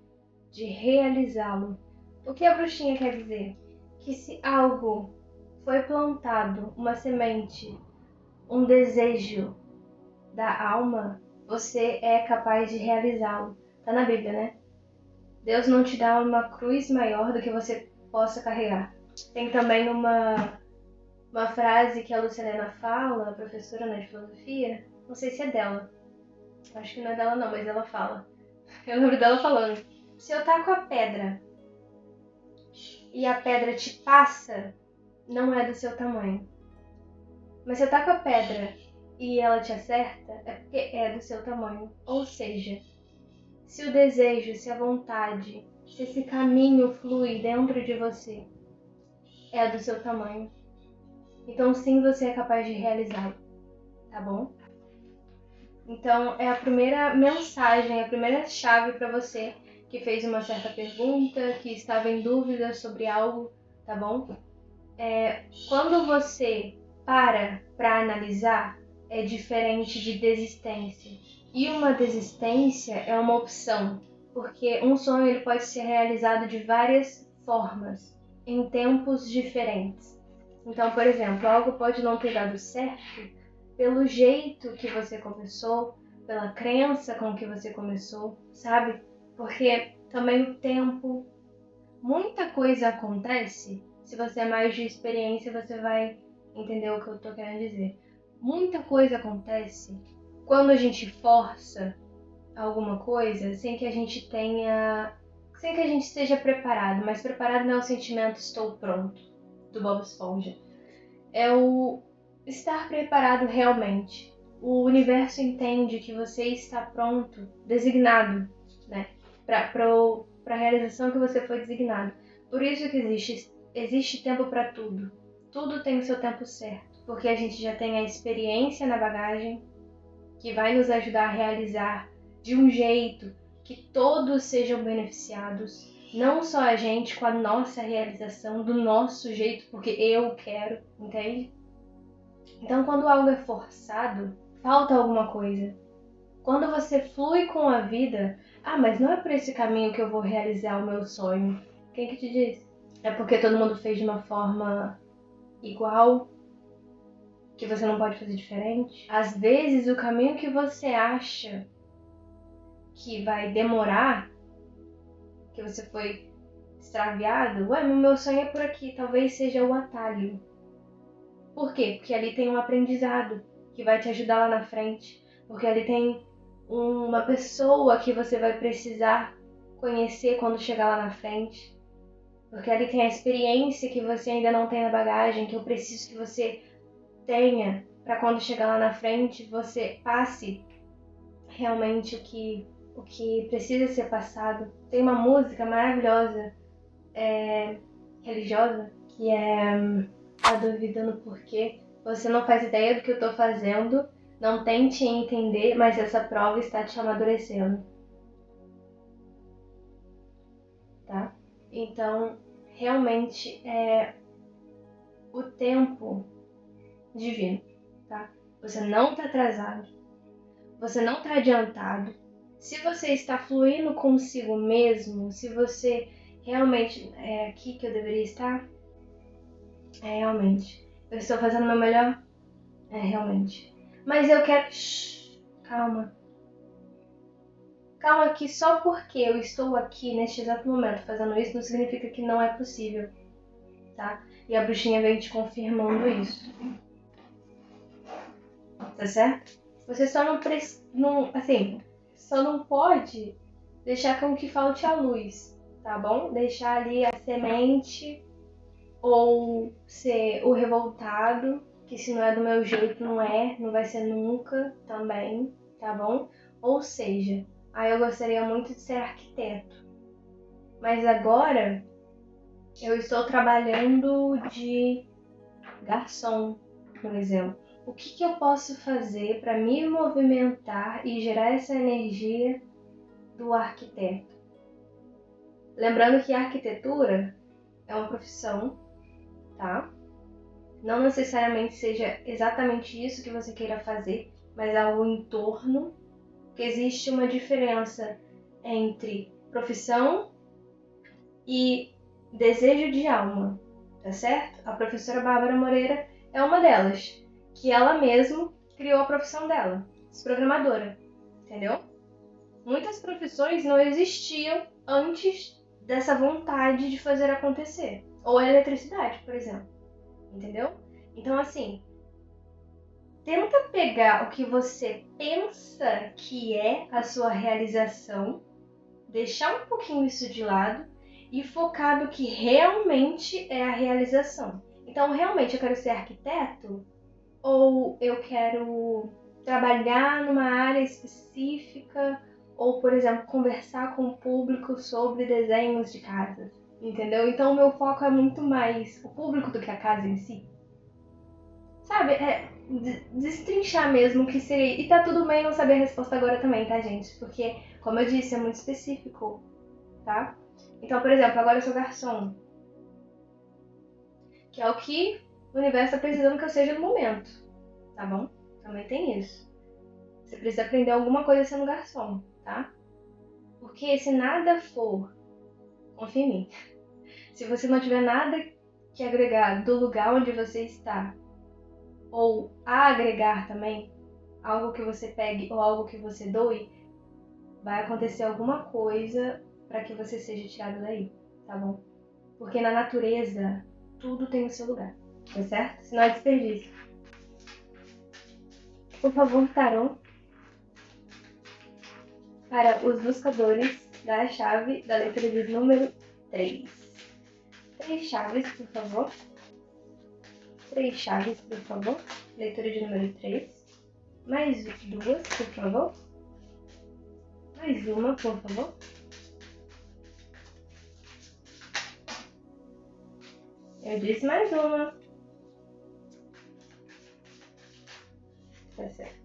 de realizá-lo. O que a bruxinha quer dizer? Que se algo foi plantado, uma semente, um desejo da alma, você é capaz de realizá-lo. Tá na Bíblia, né? Deus não te dá uma cruz maior do que você possa carregar. Tem também uma frase que a Lucilena fala, a professora de filosofia, não sei se é dela. Acho que não é dela não, mas ela fala. Eu lembro dela falando. Se eu taco a pedra e a pedra te passa, não é do seu tamanho. Mas se eu taco a pedra e ela te acerta, é porque é do seu tamanho. Ou seja, se o desejo, se a vontade, se esse caminho flui dentro de você, é do seu tamanho. Então sim, você é capaz de realizá-lo, tá bom? Então é a primeira mensagem, a primeira chave para você que fez uma certa pergunta, que estava em dúvida sobre algo, tá bom? Quando você para analisar, é diferente de desistência. E uma desistência é uma opção, porque um sonho ele pode ser realizado de várias formas. em tempos diferentes. Então, por exemplo, algo pode não ter dado certo pelo jeito que você começou, pela crença com que você começou, sabe? Porque também o tempo, muita coisa acontece. Se você é mais de experiência, você vai entender o que eu tô querendo dizer. Muita coisa acontece quando a gente força alguma coisa sem que a gente esteja preparado. Mas preparado não é o sentimento estou pronto, do Bob Esponja. É o estar preparado realmente. O universo entende que você está pronto, designado, né? Para a realização que você foi designado. Por isso que existe tempo para tudo. Tudo tem o seu tempo certo. Porque a gente já tem a experiência na bagagem que vai nos ajudar a realizar de um jeito que todos sejam beneficiados. Não só a gente com a nossa realização, do nosso jeito, porque eu quero, entende? Então, quando algo é forçado, falta alguma coisa. Quando você flui com a vida, mas não é por esse caminho que eu vou realizar o meu sonho. Quem que te disse? É porque todo mundo fez de uma forma igual, que você não pode fazer diferente? Às vezes, o caminho que você acha que vai demorar, que você foi extraviado, meu sonho é por aqui, talvez seja o atalho. Por quê? Porque ali tem um aprendizado que vai te ajudar lá na frente. Porque ali tem uma pessoa que você vai precisar conhecer quando chegar lá na frente. Porque ali tem a experiência que você ainda não tem na bagagem, que eu preciso que você tenha para quando chegar lá na frente você passe realmente o que precisa ser passado. Tem uma música maravilhosa, religiosa, que é Tá duvidando por quê? Você não faz ideia do que eu tô fazendo, não tente entender, mas essa prova está te amadurecendo, tá? Então, realmente é o tempo divino, tá? Você não tá atrasado, você não tá adiantado. Se você está fluindo consigo mesmo, se você realmente é aqui que eu deveria estar, realmente. Eu estou fazendo o meu melhor? Realmente. Mas eu quero. Shhh, calma. Calma que só porque eu estou aqui neste exato momento fazendo isso não significa que não é possível, tá? E a bruxinha vem te confirmando isso. Tá certo? Você só só não pode deixar com que falte a luz, tá bom? Deixar ali a semente ou ser o revoltado, que se não é do meu jeito, não vai ser nunca também, tá bom? Ou seja, eu gostaria muito de ser arquiteto, mas agora eu estou trabalhando de garçom, por exemplo. O que eu posso fazer para me movimentar e gerar essa energia do arquiteto? Lembrando que a arquitetura é uma profissão, tá? Não necessariamente seja exatamente isso que você queira fazer, mas algo em torno, que existe uma diferença entre profissão e desejo de alma, tá certo? A professora Bárbara Moreira é uma delas, que ela mesma criou a profissão dela, programadora, entendeu? Muitas profissões não existiam antes dessa vontade de fazer acontecer, ou a eletricidade, por exemplo. Entendeu? Então, assim, tenta pegar o que você pensa que é a sua realização, deixar um pouquinho isso de lado e focar no que realmente é a realização. Então, realmente eu quero ser arquiteto ou eu quero trabalhar numa área específica ou, por exemplo, conversar com o público sobre desenhos de casas, entendeu? Então, o meu foco é muito mais o público do que a casa em si. Sabe, destrinchar mesmo o que seria. E tá tudo bem não saber a resposta agora também, tá, gente? Porque, como eu disse, é muito específico, tá? Então, por exemplo, agora eu sou garçom. Que é o que o universo tá precisando que eu seja no momento, tá bom? Também tem isso. Você precisa aprender alguma coisa sendo garçom, tá? Porque se nada for, confia em mim, Se você não tiver nada que agregar do lugar onde você está, ou a agregar também, algo que você pegue ou algo que você doe, vai acontecer alguma coisa para que você seja tirado daí, tá bom? Porque na natureza, tudo tem o seu lugar, tá certo? Senão é desperdício. Por favor, tarô, para os buscadores da chave da letra de número 3. 3 chaves, por favor. 3 chaves, por favor. Leitura de número 3. Mais 2, por favor. Mais uma, por favor. Eu disse mais uma. Tá certo.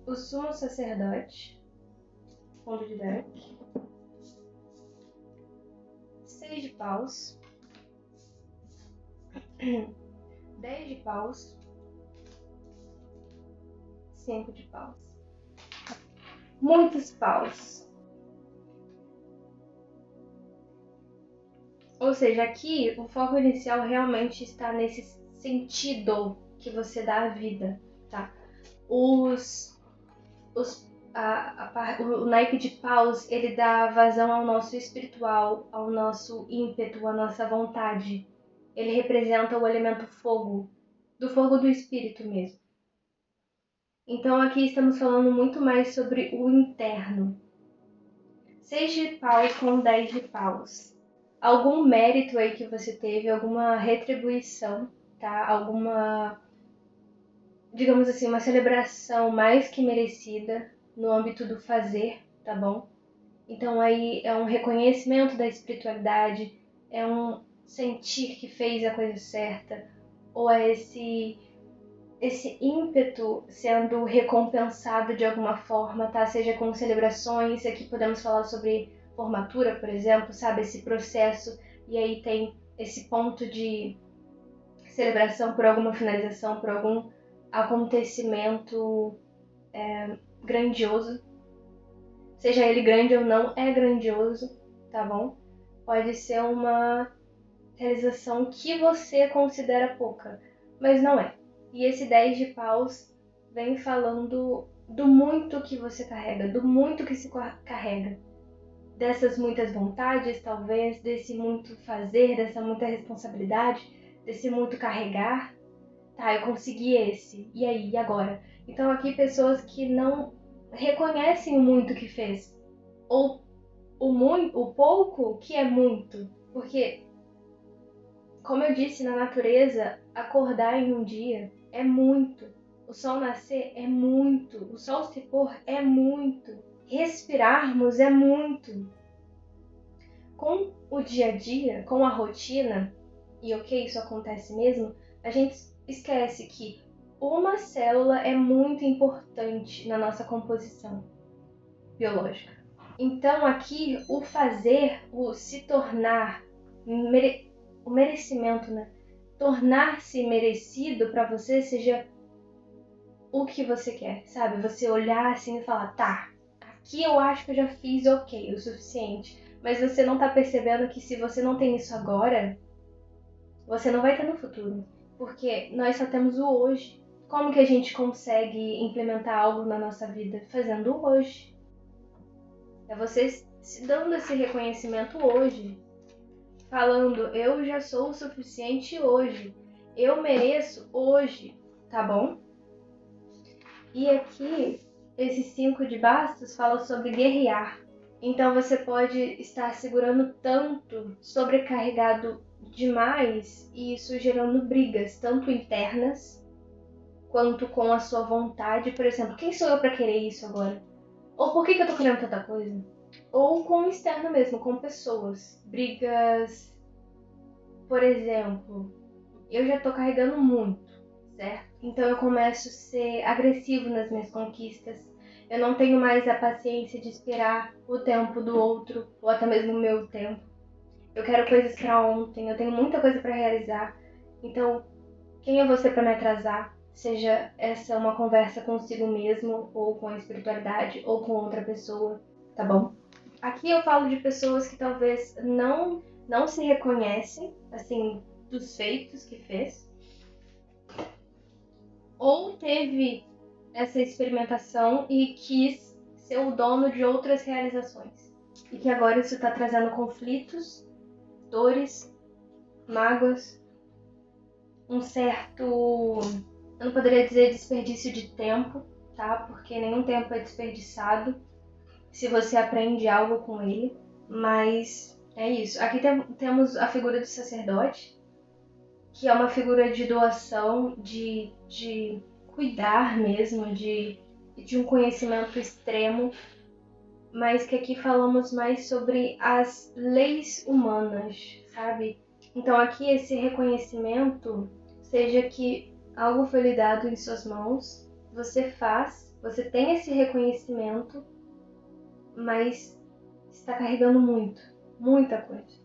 O sumo sacerdote. Fundo de deck. 6 de paus. 10 de paus. 5 de paus. Muitos paus. Ou seja, aqui o foco inicial realmente está nesse sentido que você dá à vida, tá? O naipe de paus, ele dá vazão ao nosso espiritual, ao nosso ímpeto, à nossa vontade. Ele representa o elemento fogo, do fogo do espírito mesmo. Então aqui estamos falando muito mais sobre o interno. 6 de paus com 10 de paus. Algum mérito aí que você teve, alguma retribuição, tá? Alguma, digamos assim, uma celebração mais que merecida no âmbito do fazer, tá bom? Então aí é um reconhecimento da espiritualidade, é um sentir que fez a coisa certa, ou é esse ímpeto sendo recompensado de alguma forma, tá? Seja com celebrações, aqui podemos falar sobre formatura, por exemplo, sabe? Esse processo, e aí tem esse ponto de celebração por alguma finalização, por algum acontecimento grandioso. Seja ele grande ou não, é grandioso, tá bom? Pode ser uma realização que você considera pouca, mas não é. E esse 10 de paus vem falando do muito que você carrega, do muito que se carrega. Dessas muitas vontades, talvez, desse muito fazer, dessa muita responsabilidade, desse muito carregar. Tá, eu consegui esse. E aí, e agora? Então aqui pessoas que não reconhecem o muito que fez. Ou o pouco que é muito. Porque, como eu disse, na natureza, acordar em um dia é muito. O sol nascer é muito. O sol se pôr é muito. Respirarmos é muito. Com o dia a dia, com a rotina, e ok, isso acontece mesmo, a gente esquece que uma célula é muito importante na nossa composição biológica. Então aqui o fazer, o se tornar, o merecimento, né? Tornar-se merecido para você seja o que você quer, sabe? Você olhar assim e falar, tá, aqui eu acho que eu já fiz ok, o suficiente. Mas você não tá percebendo que se você não tem isso agora, você não vai ter no futuro. Porque nós só temos o hoje. Como que a gente consegue implementar algo na nossa vida? Fazendo o hoje. É você se dando esse reconhecimento hoje. Falando, eu já sou o suficiente hoje. Eu mereço hoje, tá bom? E aqui, esse 5 de bastos fala sobre guerrear. Então você pode estar segurando tanto, sobrecarregado demais, e isso gerando brigas, tanto internas, quanto com a sua vontade. Por exemplo, quem sou eu para querer isso agora? Ou por que eu tô querendo tanta coisa? Ou com o externo mesmo, com pessoas. Brigas, por exemplo, eu já tô carregando muito, certo? Então eu começo a ser agressivo nas minhas conquistas. Eu não tenho mais a paciência de esperar o tempo do outro, ou até mesmo o meu tempo. Eu quero coisas para ontem, eu tenho muita coisa para realizar. Então, quem é você para me atrasar? Seja essa uma conversa consigo mesmo, ou com a espiritualidade, ou com outra pessoa, tá bom? Aqui eu falo de pessoas que talvez não se reconhecem, assim, dos feitos que fez, ou teve essa experimentação e quis ser o dono de outras realizações. E que agora isso está trazendo conflitos, dores, mágoas, um certo, eu não poderia dizer desperdício de tempo, tá? Porque nenhum tempo é desperdiçado se você aprende algo com ele. Mas é isso. Aqui temos a figura do sacerdote, que é uma figura de doação, de cuidar mesmo, de um conhecimento extremo, mas que aqui falamos mais sobre as leis humanas, sabe? Então aqui esse reconhecimento, seja que algo foi lhe dado em suas mãos, você tem esse reconhecimento, mas está carregando muita coisa.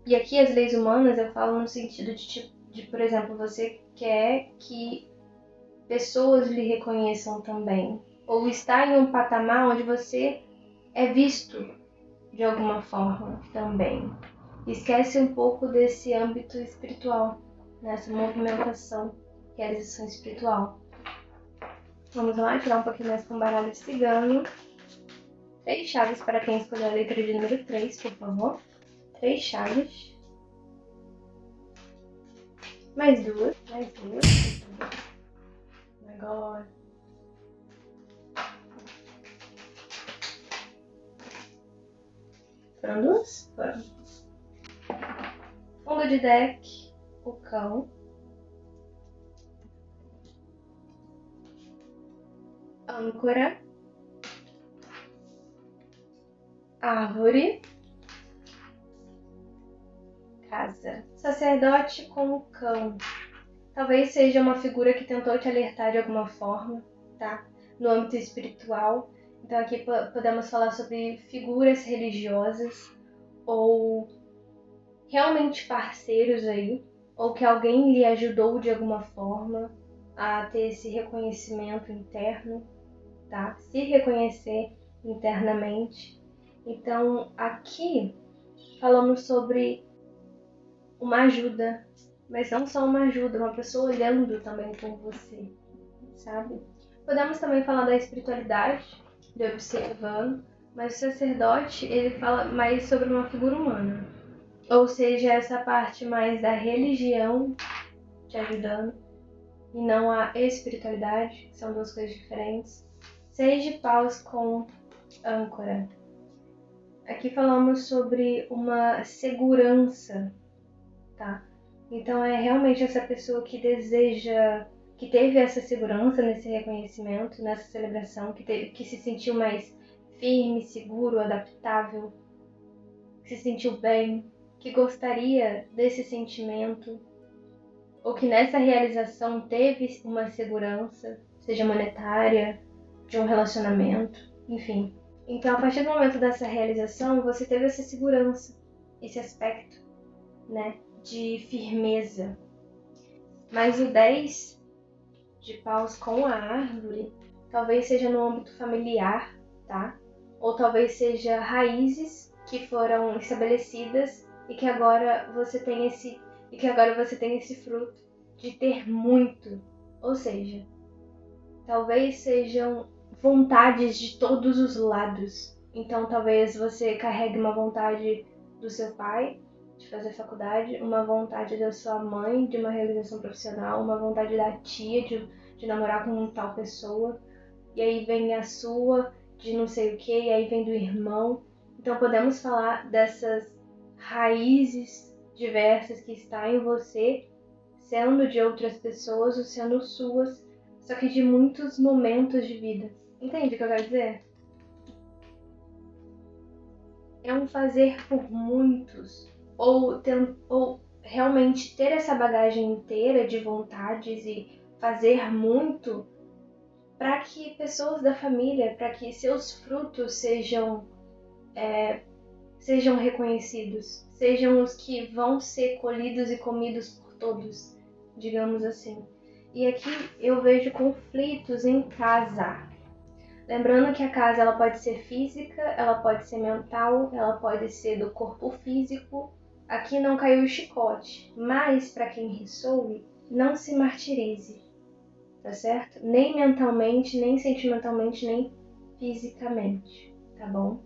E aqui as leis humanas eu falo no sentido de, por exemplo, você quer que pessoas lhe reconheçam também. Ou está em um patamar onde você é visto de alguma forma também. Esquece um pouco desse âmbito espiritual, nessa movimentação, realização espiritual. Vamos lá, tirar um pouquinho mais com o baralho de cigano. 3 chaves para quem escolheu a letra de número 3, por favor. 3 chaves. Mais duas. Agora. Foram duas? Foram. Fundo de deck, o cão. Âncora. Árvore. Casa. Sacerdote com o cão. Talvez seja uma figura que tentou te alertar de alguma forma, tá? No âmbito espiritual. Então aqui podemos falar sobre figuras religiosas ou realmente parceiros aí, ou que alguém lhe ajudou de alguma forma a ter esse reconhecimento interno, tá? Se reconhecer internamente. Então aqui falamos sobre uma ajuda, mas não só uma ajuda, uma pessoa olhando também por você, sabe? Podemos também falar da espiritualidade, de observando, mas o sacerdote, ele fala mais sobre uma figura humana. Ou seja, essa parte mais da religião te ajudando, e não a espiritualidade, que são duas coisas diferentes. 6 de paus com âncora. Aqui falamos sobre uma segurança, tá? Então é realmente essa pessoa que deseja, que teve essa segurança nesse reconhecimento, nessa celebração, que se sentiu mais firme, seguro, adaptável, que se sentiu bem, que gostaria desse sentimento, ou que nessa realização teve uma segurança, seja monetária, de um relacionamento, enfim. Então, a partir do momento dessa realização, você teve essa segurança, esse aspecto, né, de firmeza. Mas o 10 de paus com a árvore, talvez seja no âmbito familiar, tá? Ou talvez seja raízes que foram estabelecidas e que agora você tem esse fruto de ter muito. Ou seja, talvez sejam vontades de todos os lados. Então talvez você carregue uma vontade do seu pai de fazer faculdade, uma vontade da sua mãe de uma realização profissional, uma vontade da tia de namorar com tal pessoa, e aí vem a sua de não sei o que, e aí vem do irmão. Então podemos falar dessas raízes diversas que está em você, sendo de outras pessoas ou sendo suas, só que de muitos momentos de vida. Entende o que eu quero dizer? É um fazer por muitos, ou realmente ter essa bagagem inteira de vontades e fazer muito para que pessoas da família, para que seus frutos sejam reconhecidos, sejam os que vão ser colhidos e comidos por todos, digamos assim. E aqui eu vejo conflitos em casa. Lembrando que a casa ela pode ser física, ela pode ser mental, ela pode ser do corpo físico. Aqui não caiu o chicote, mas para quem ressoe, não se martirize, tá certo? Nem mentalmente, nem sentimentalmente, nem fisicamente, tá bom?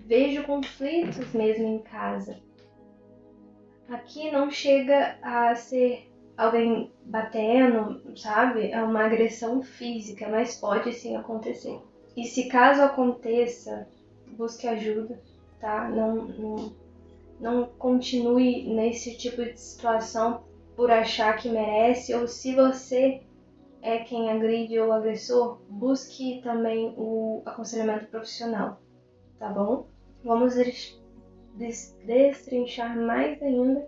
Vejo conflitos mesmo em casa. Aqui não chega a ser alguém batendo, sabe? É uma agressão física, mas pode sim acontecer. E se caso aconteça, busque ajuda, tá? Não continue nesse tipo de situação por achar que merece, ou se você é quem agride ou agressor, busque também o aconselhamento profissional, tá bom? Vamos destrinchar mais ainda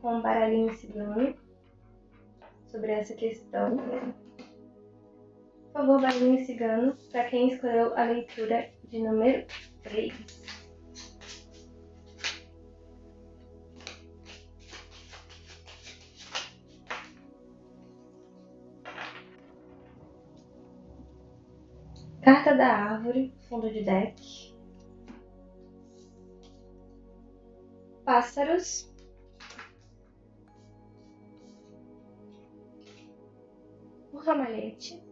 com um baralhinho cigano sobre essa questão. Por favor, baralhinho cigano, para quem escolheu a leitura de número 3. Carta da árvore, fundo de deck. Pássaros. O ramalhete.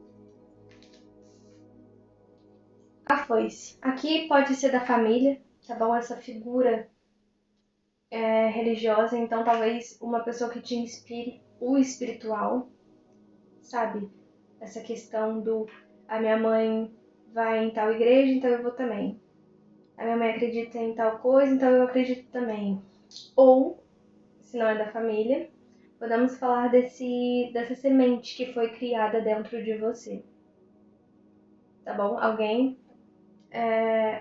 A foice. Aqui pode ser da família, tá bom? Essa figura religiosa, então talvez uma pessoa que te inspire o espiritual, sabe? Essa questão do a minha mãe vai em tal igreja, então eu vou também. A minha mãe acredita em tal coisa, então eu acredito também. Ou, se não é da família, podemos falar dessa semente que foi criada dentro de você. Tá bom? Alguém.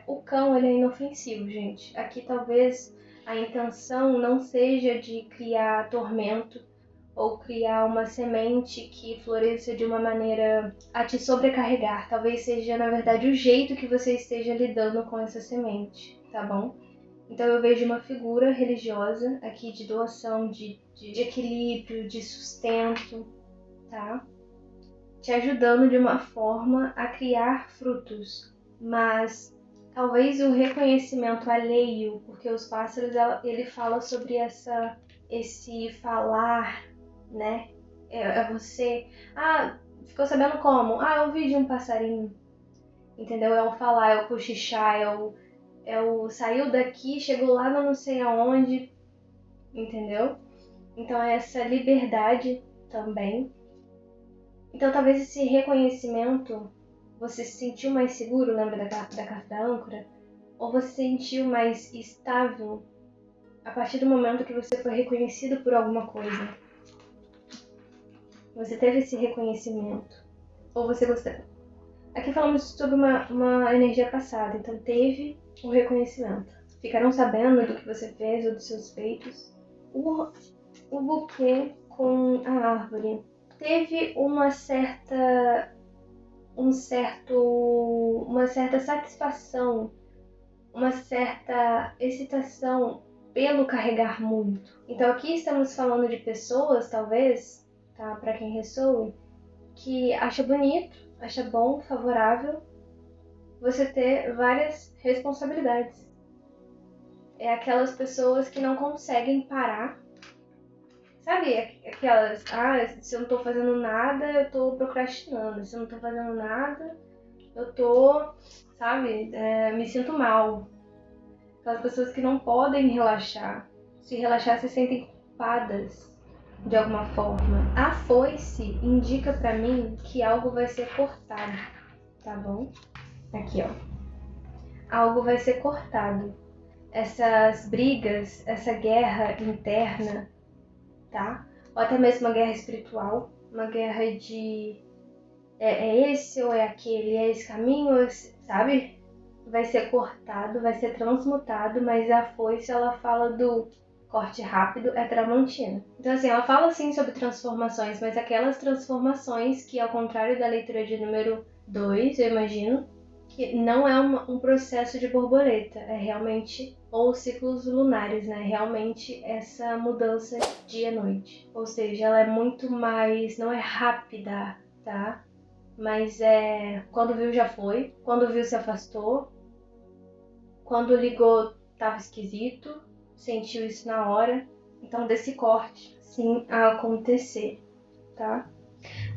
O cão, ele é inofensivo, gente. Aqui talvez a intenção não seja de criar tormento ou criar uma semente que floresça de uma maneira a te sobrecarregar. Talvez seja, na verdade, o jeito que você esteja lidando com essa semente, tá bom? Então eu vejo uma figura religiosa aqui de doação, de equilíbrio, de sustento, tá? Te ajudando de uma forma a criar frutos, mas talvez o reconhecimento alheio, porque os pássaros, ele fala sobre esse falar, né? É você, ficou sabendo como? Eu ouvi de um passarinho, entendeu? É o falar, é o cochichar, é o saiu daqui, chegou lá não sei aonde, entendeu? Então é essa liberdade também. Então talvez esse reconhecimento, você se sentiu mais seguro, lembra da carta da âncora? Ou você se sentiu mais estável a partir do momento que você foi reconhecido por alguma coisa? Você teve esse reconhecimento? Ou você gostou? Aqui falamos sobre uma energia passada, então teve o reconhecimento. Ficaram sabendo do que você fez ou dos seus feitos. O buquê com a árvore. Teve uma certa satisfação, uma certa excitação pelo carregar muito. Então aqui estamos falando de pessoas, talvez, tá, para quem ressoe, que acha bonito, acha bom, favorável você ter várias responsabilidades. É aquelas pessoas que não conseguem parar. Sabe, aquelas, se eu não tô fazendo nada, eu tô procrastinando. Se eu não tô fazendo nada, eu tô, sabe, me sinto mal. Aquelas pessoas que não podem relaxar. Se relaxar, se sentem culpadas de alguma forma. A foice indica pra mim que algo vai ser cortado, tá bom? Aqui, ó. Algo vai ser cortado. Essas brigas, essa guerra interna, tá? Ou até mesmo uma guerra espiritual, uma guerra de é esse ou é aquele, é esse caminho, sabe? Vai ser cortado, vai ser transmutado, mas a foice, ela fala do corte rápido, é tramontina. Então assim, ela fala sim sobre transformações, mas aquelas transformações que, ao contrário da leitura de número 2, eu imagino, que não é um processo de borboleta, é realmente, ou ciclos lunares, né? Realmente essa mudança dia e noite. Ou seja, ela é muito mais, não é rápida, tá? Mas quando viu já foi, quando viu se afastou, quando ligou tava esquisito, sentiu isso na hora. Então desse corte, sim, a acontecer, tá?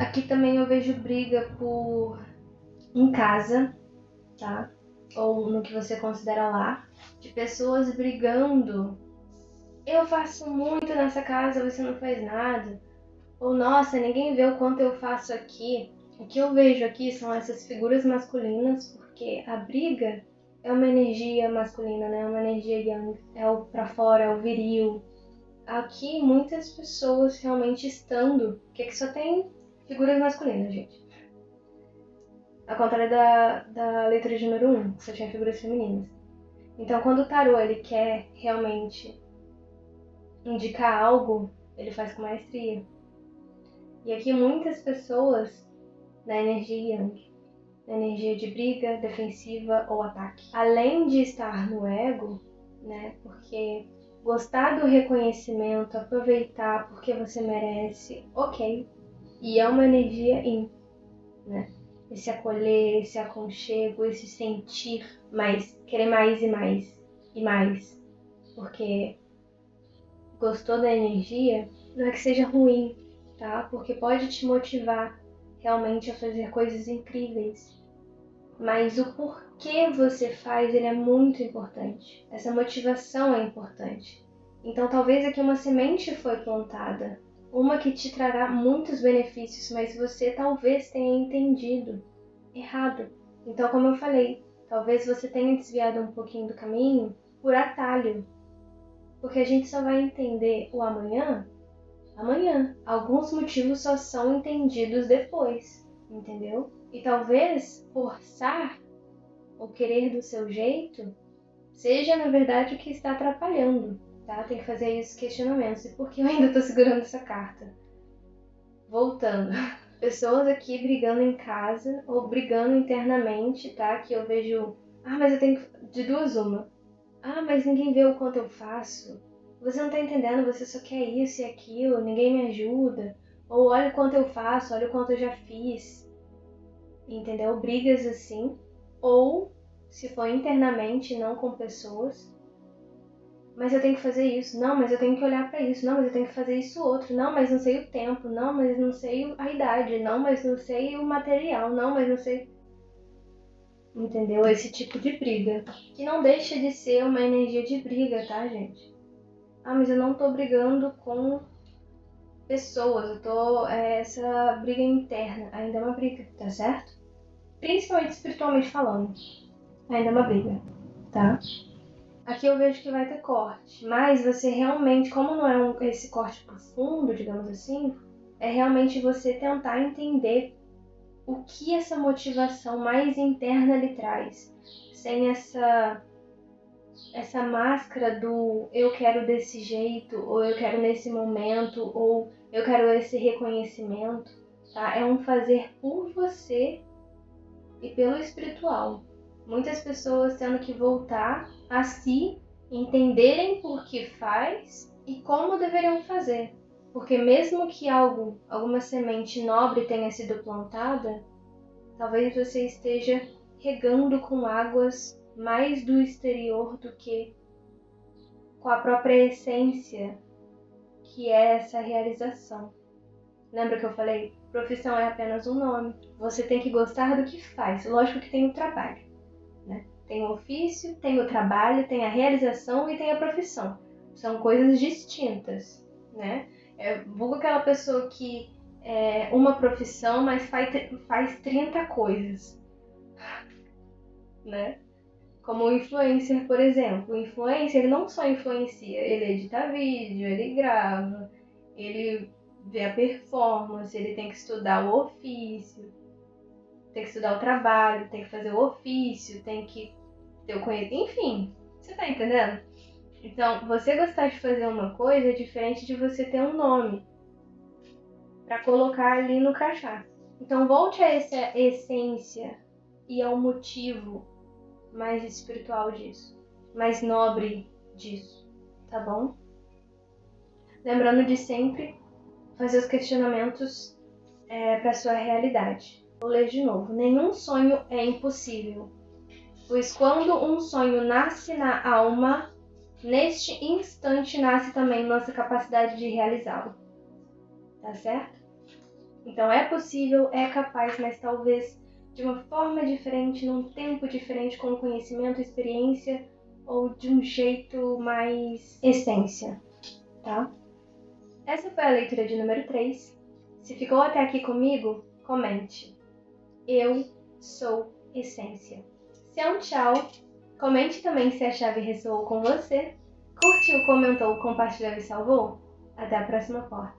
Aqui também eu vejo briga em casa, tá? Ou no que você considera lar, de pessoas brigando. Eu faço muito nessa casa, você não faz nada. Ou nossa, ninguém vê o quanto eu faço aqui. O que eu vejo aqui são essas figuras masculinas, porque a briga é uma energia masculina, né? É uma energia yang, é o pra fora, é o viril. Aqui muitas pessoas realmente estando, que aqui só tem figuras masculinas, gente. Ao contrário da letra de número 1, que só tinha figuras femininas. Então, quando o tarô ele quer realmente indicar algo, ele faz com maestria. E aqui muitas pessoas na energia yang, na energia de briga, defensiva ou ataque. Além de estar no ego, né? Porque gostar do reconhecimento, aproveitar porque você merece, ok. E é uma energia yin, né? Esse acolher, esse aconchego, esse sentir mais, querer mais e mais e mais. Porque gostou da energia, não é que seja ruim, tá? Porque pode te motivar realmente a fazer coisas incríveis. Mas o porquê você faz, ele é muito importante. Essa motivação é importante. Então talvez aqui uma semente foi plantada, uma que te trará muitos benefícios, mas você talvez tenha entendido errado. Então, como eu falei, talvez você tenha desviado um pouquinho do caminho por atalho, porque a gente só vai entender o amanhã. Alguns motivos só são entendidos depois, entendeu? E talvez forçar ou querer do seu jeito seja, na verdade, o que está atrapalhando, tá? Tem que fazer esses questionamentos. E por que eu ainda tô segurando essa carta? Voltando. Pessoas aqui brigando em casa ou brigando internamente, tá? Que eu vejo... mas eu tenho que... De duas uma. Mas ninguém vê o quanto eu faço. Você não tá entendendo, você só quer isso e aquilo, ninguém me ajuda. Ou olha o quanto eu faço, olha o quanto eu já fiz. Entendeu? Brigas assim. Ou, se for internamente, não com pessoas. Mas eu tenho que fazer isso. Não, mas eu tenho que olhar pra isso. Não, mas eu tenho que fazer isso outro. Não, mas não sei o tempo. Não, mas não sei a idade. Não, mas não sei o material. Não, mas não sei... Entendeu? Esse tipo de briga. Que não deixa de ser uma energia de briga, tá, gente? Mas eu não tô brigando com pessoas. Eu tô... essa briga interna. Ainda é uma briga, tá certo? Principalmente espiritualmente falando. Ainda é uma briga, tá? Aqui eu vejo que vai ter corte, mas você realmente, como não é esse corte profundo, digamos assim, é realmente você tentar entender o que essa motivação mais interna lhe traz, sem essa máscara do eu quero desse jeito, ou eu quero nesse momento, ou eu quero esse reconhecimento, tá? É um fazer por você e pelo espiritual. Muitas pessoas tendo que voltar a si, entenderem por que faz e como deveriam fazer. Porque mesmo que alguma semente nobre tenha sido plantada, talvez você esteja regando com águas mais do exterior do que com a própria essência, que é essa realização. Lembra que eu falei? Profissão é apenas um nome. Você tem que gostar do que faz. Lógico que tem o trabalho, né? Tem o ofício, tem o trabalho, tem a realização e tem a profissão. São coisas distintas, né? Vulgo aquela pessoa que é uma profissão, mas faz 30 coisas, né? Como o influencer, por exemplo. O influencer, ele não só influencia, ele edita vídeo, ele grava, ele vê a performance, ele tem que estudar o ofício, tem que estudar o trabalho, tem que fazer o ofício, tem que ter o conhecimento, enfim, você tá entendendo? Então, você gostar de fazer uma coisa é diferente de você ter um nome para colocar ali no crachá. Então, volte a essa essência e ao motivo mais espiritual disso, mais nobre disso, tá bom? Lembrando de sempre fazer os questionamentos para sua realidade. Vou ler de novo. Nenhum sonho é impossível, pois quando um sonho nasce na alma, neste instante nasce também nossa capacidade de realizá-lo. Tá certo? Então é possível, é capaz, mas talvez de uma forma diferente, num tempo diferente, com conhecimento, experiência ou de um jeito mais essência, tá? Essa foi a leitura de número 3. Se ficou até aqui comigo, comente. Eu sou essência. Se é um tchau, comente também se a chave ressoou com você. Curtiu, comentou, compartilhou e salvou? Até a próxima porta.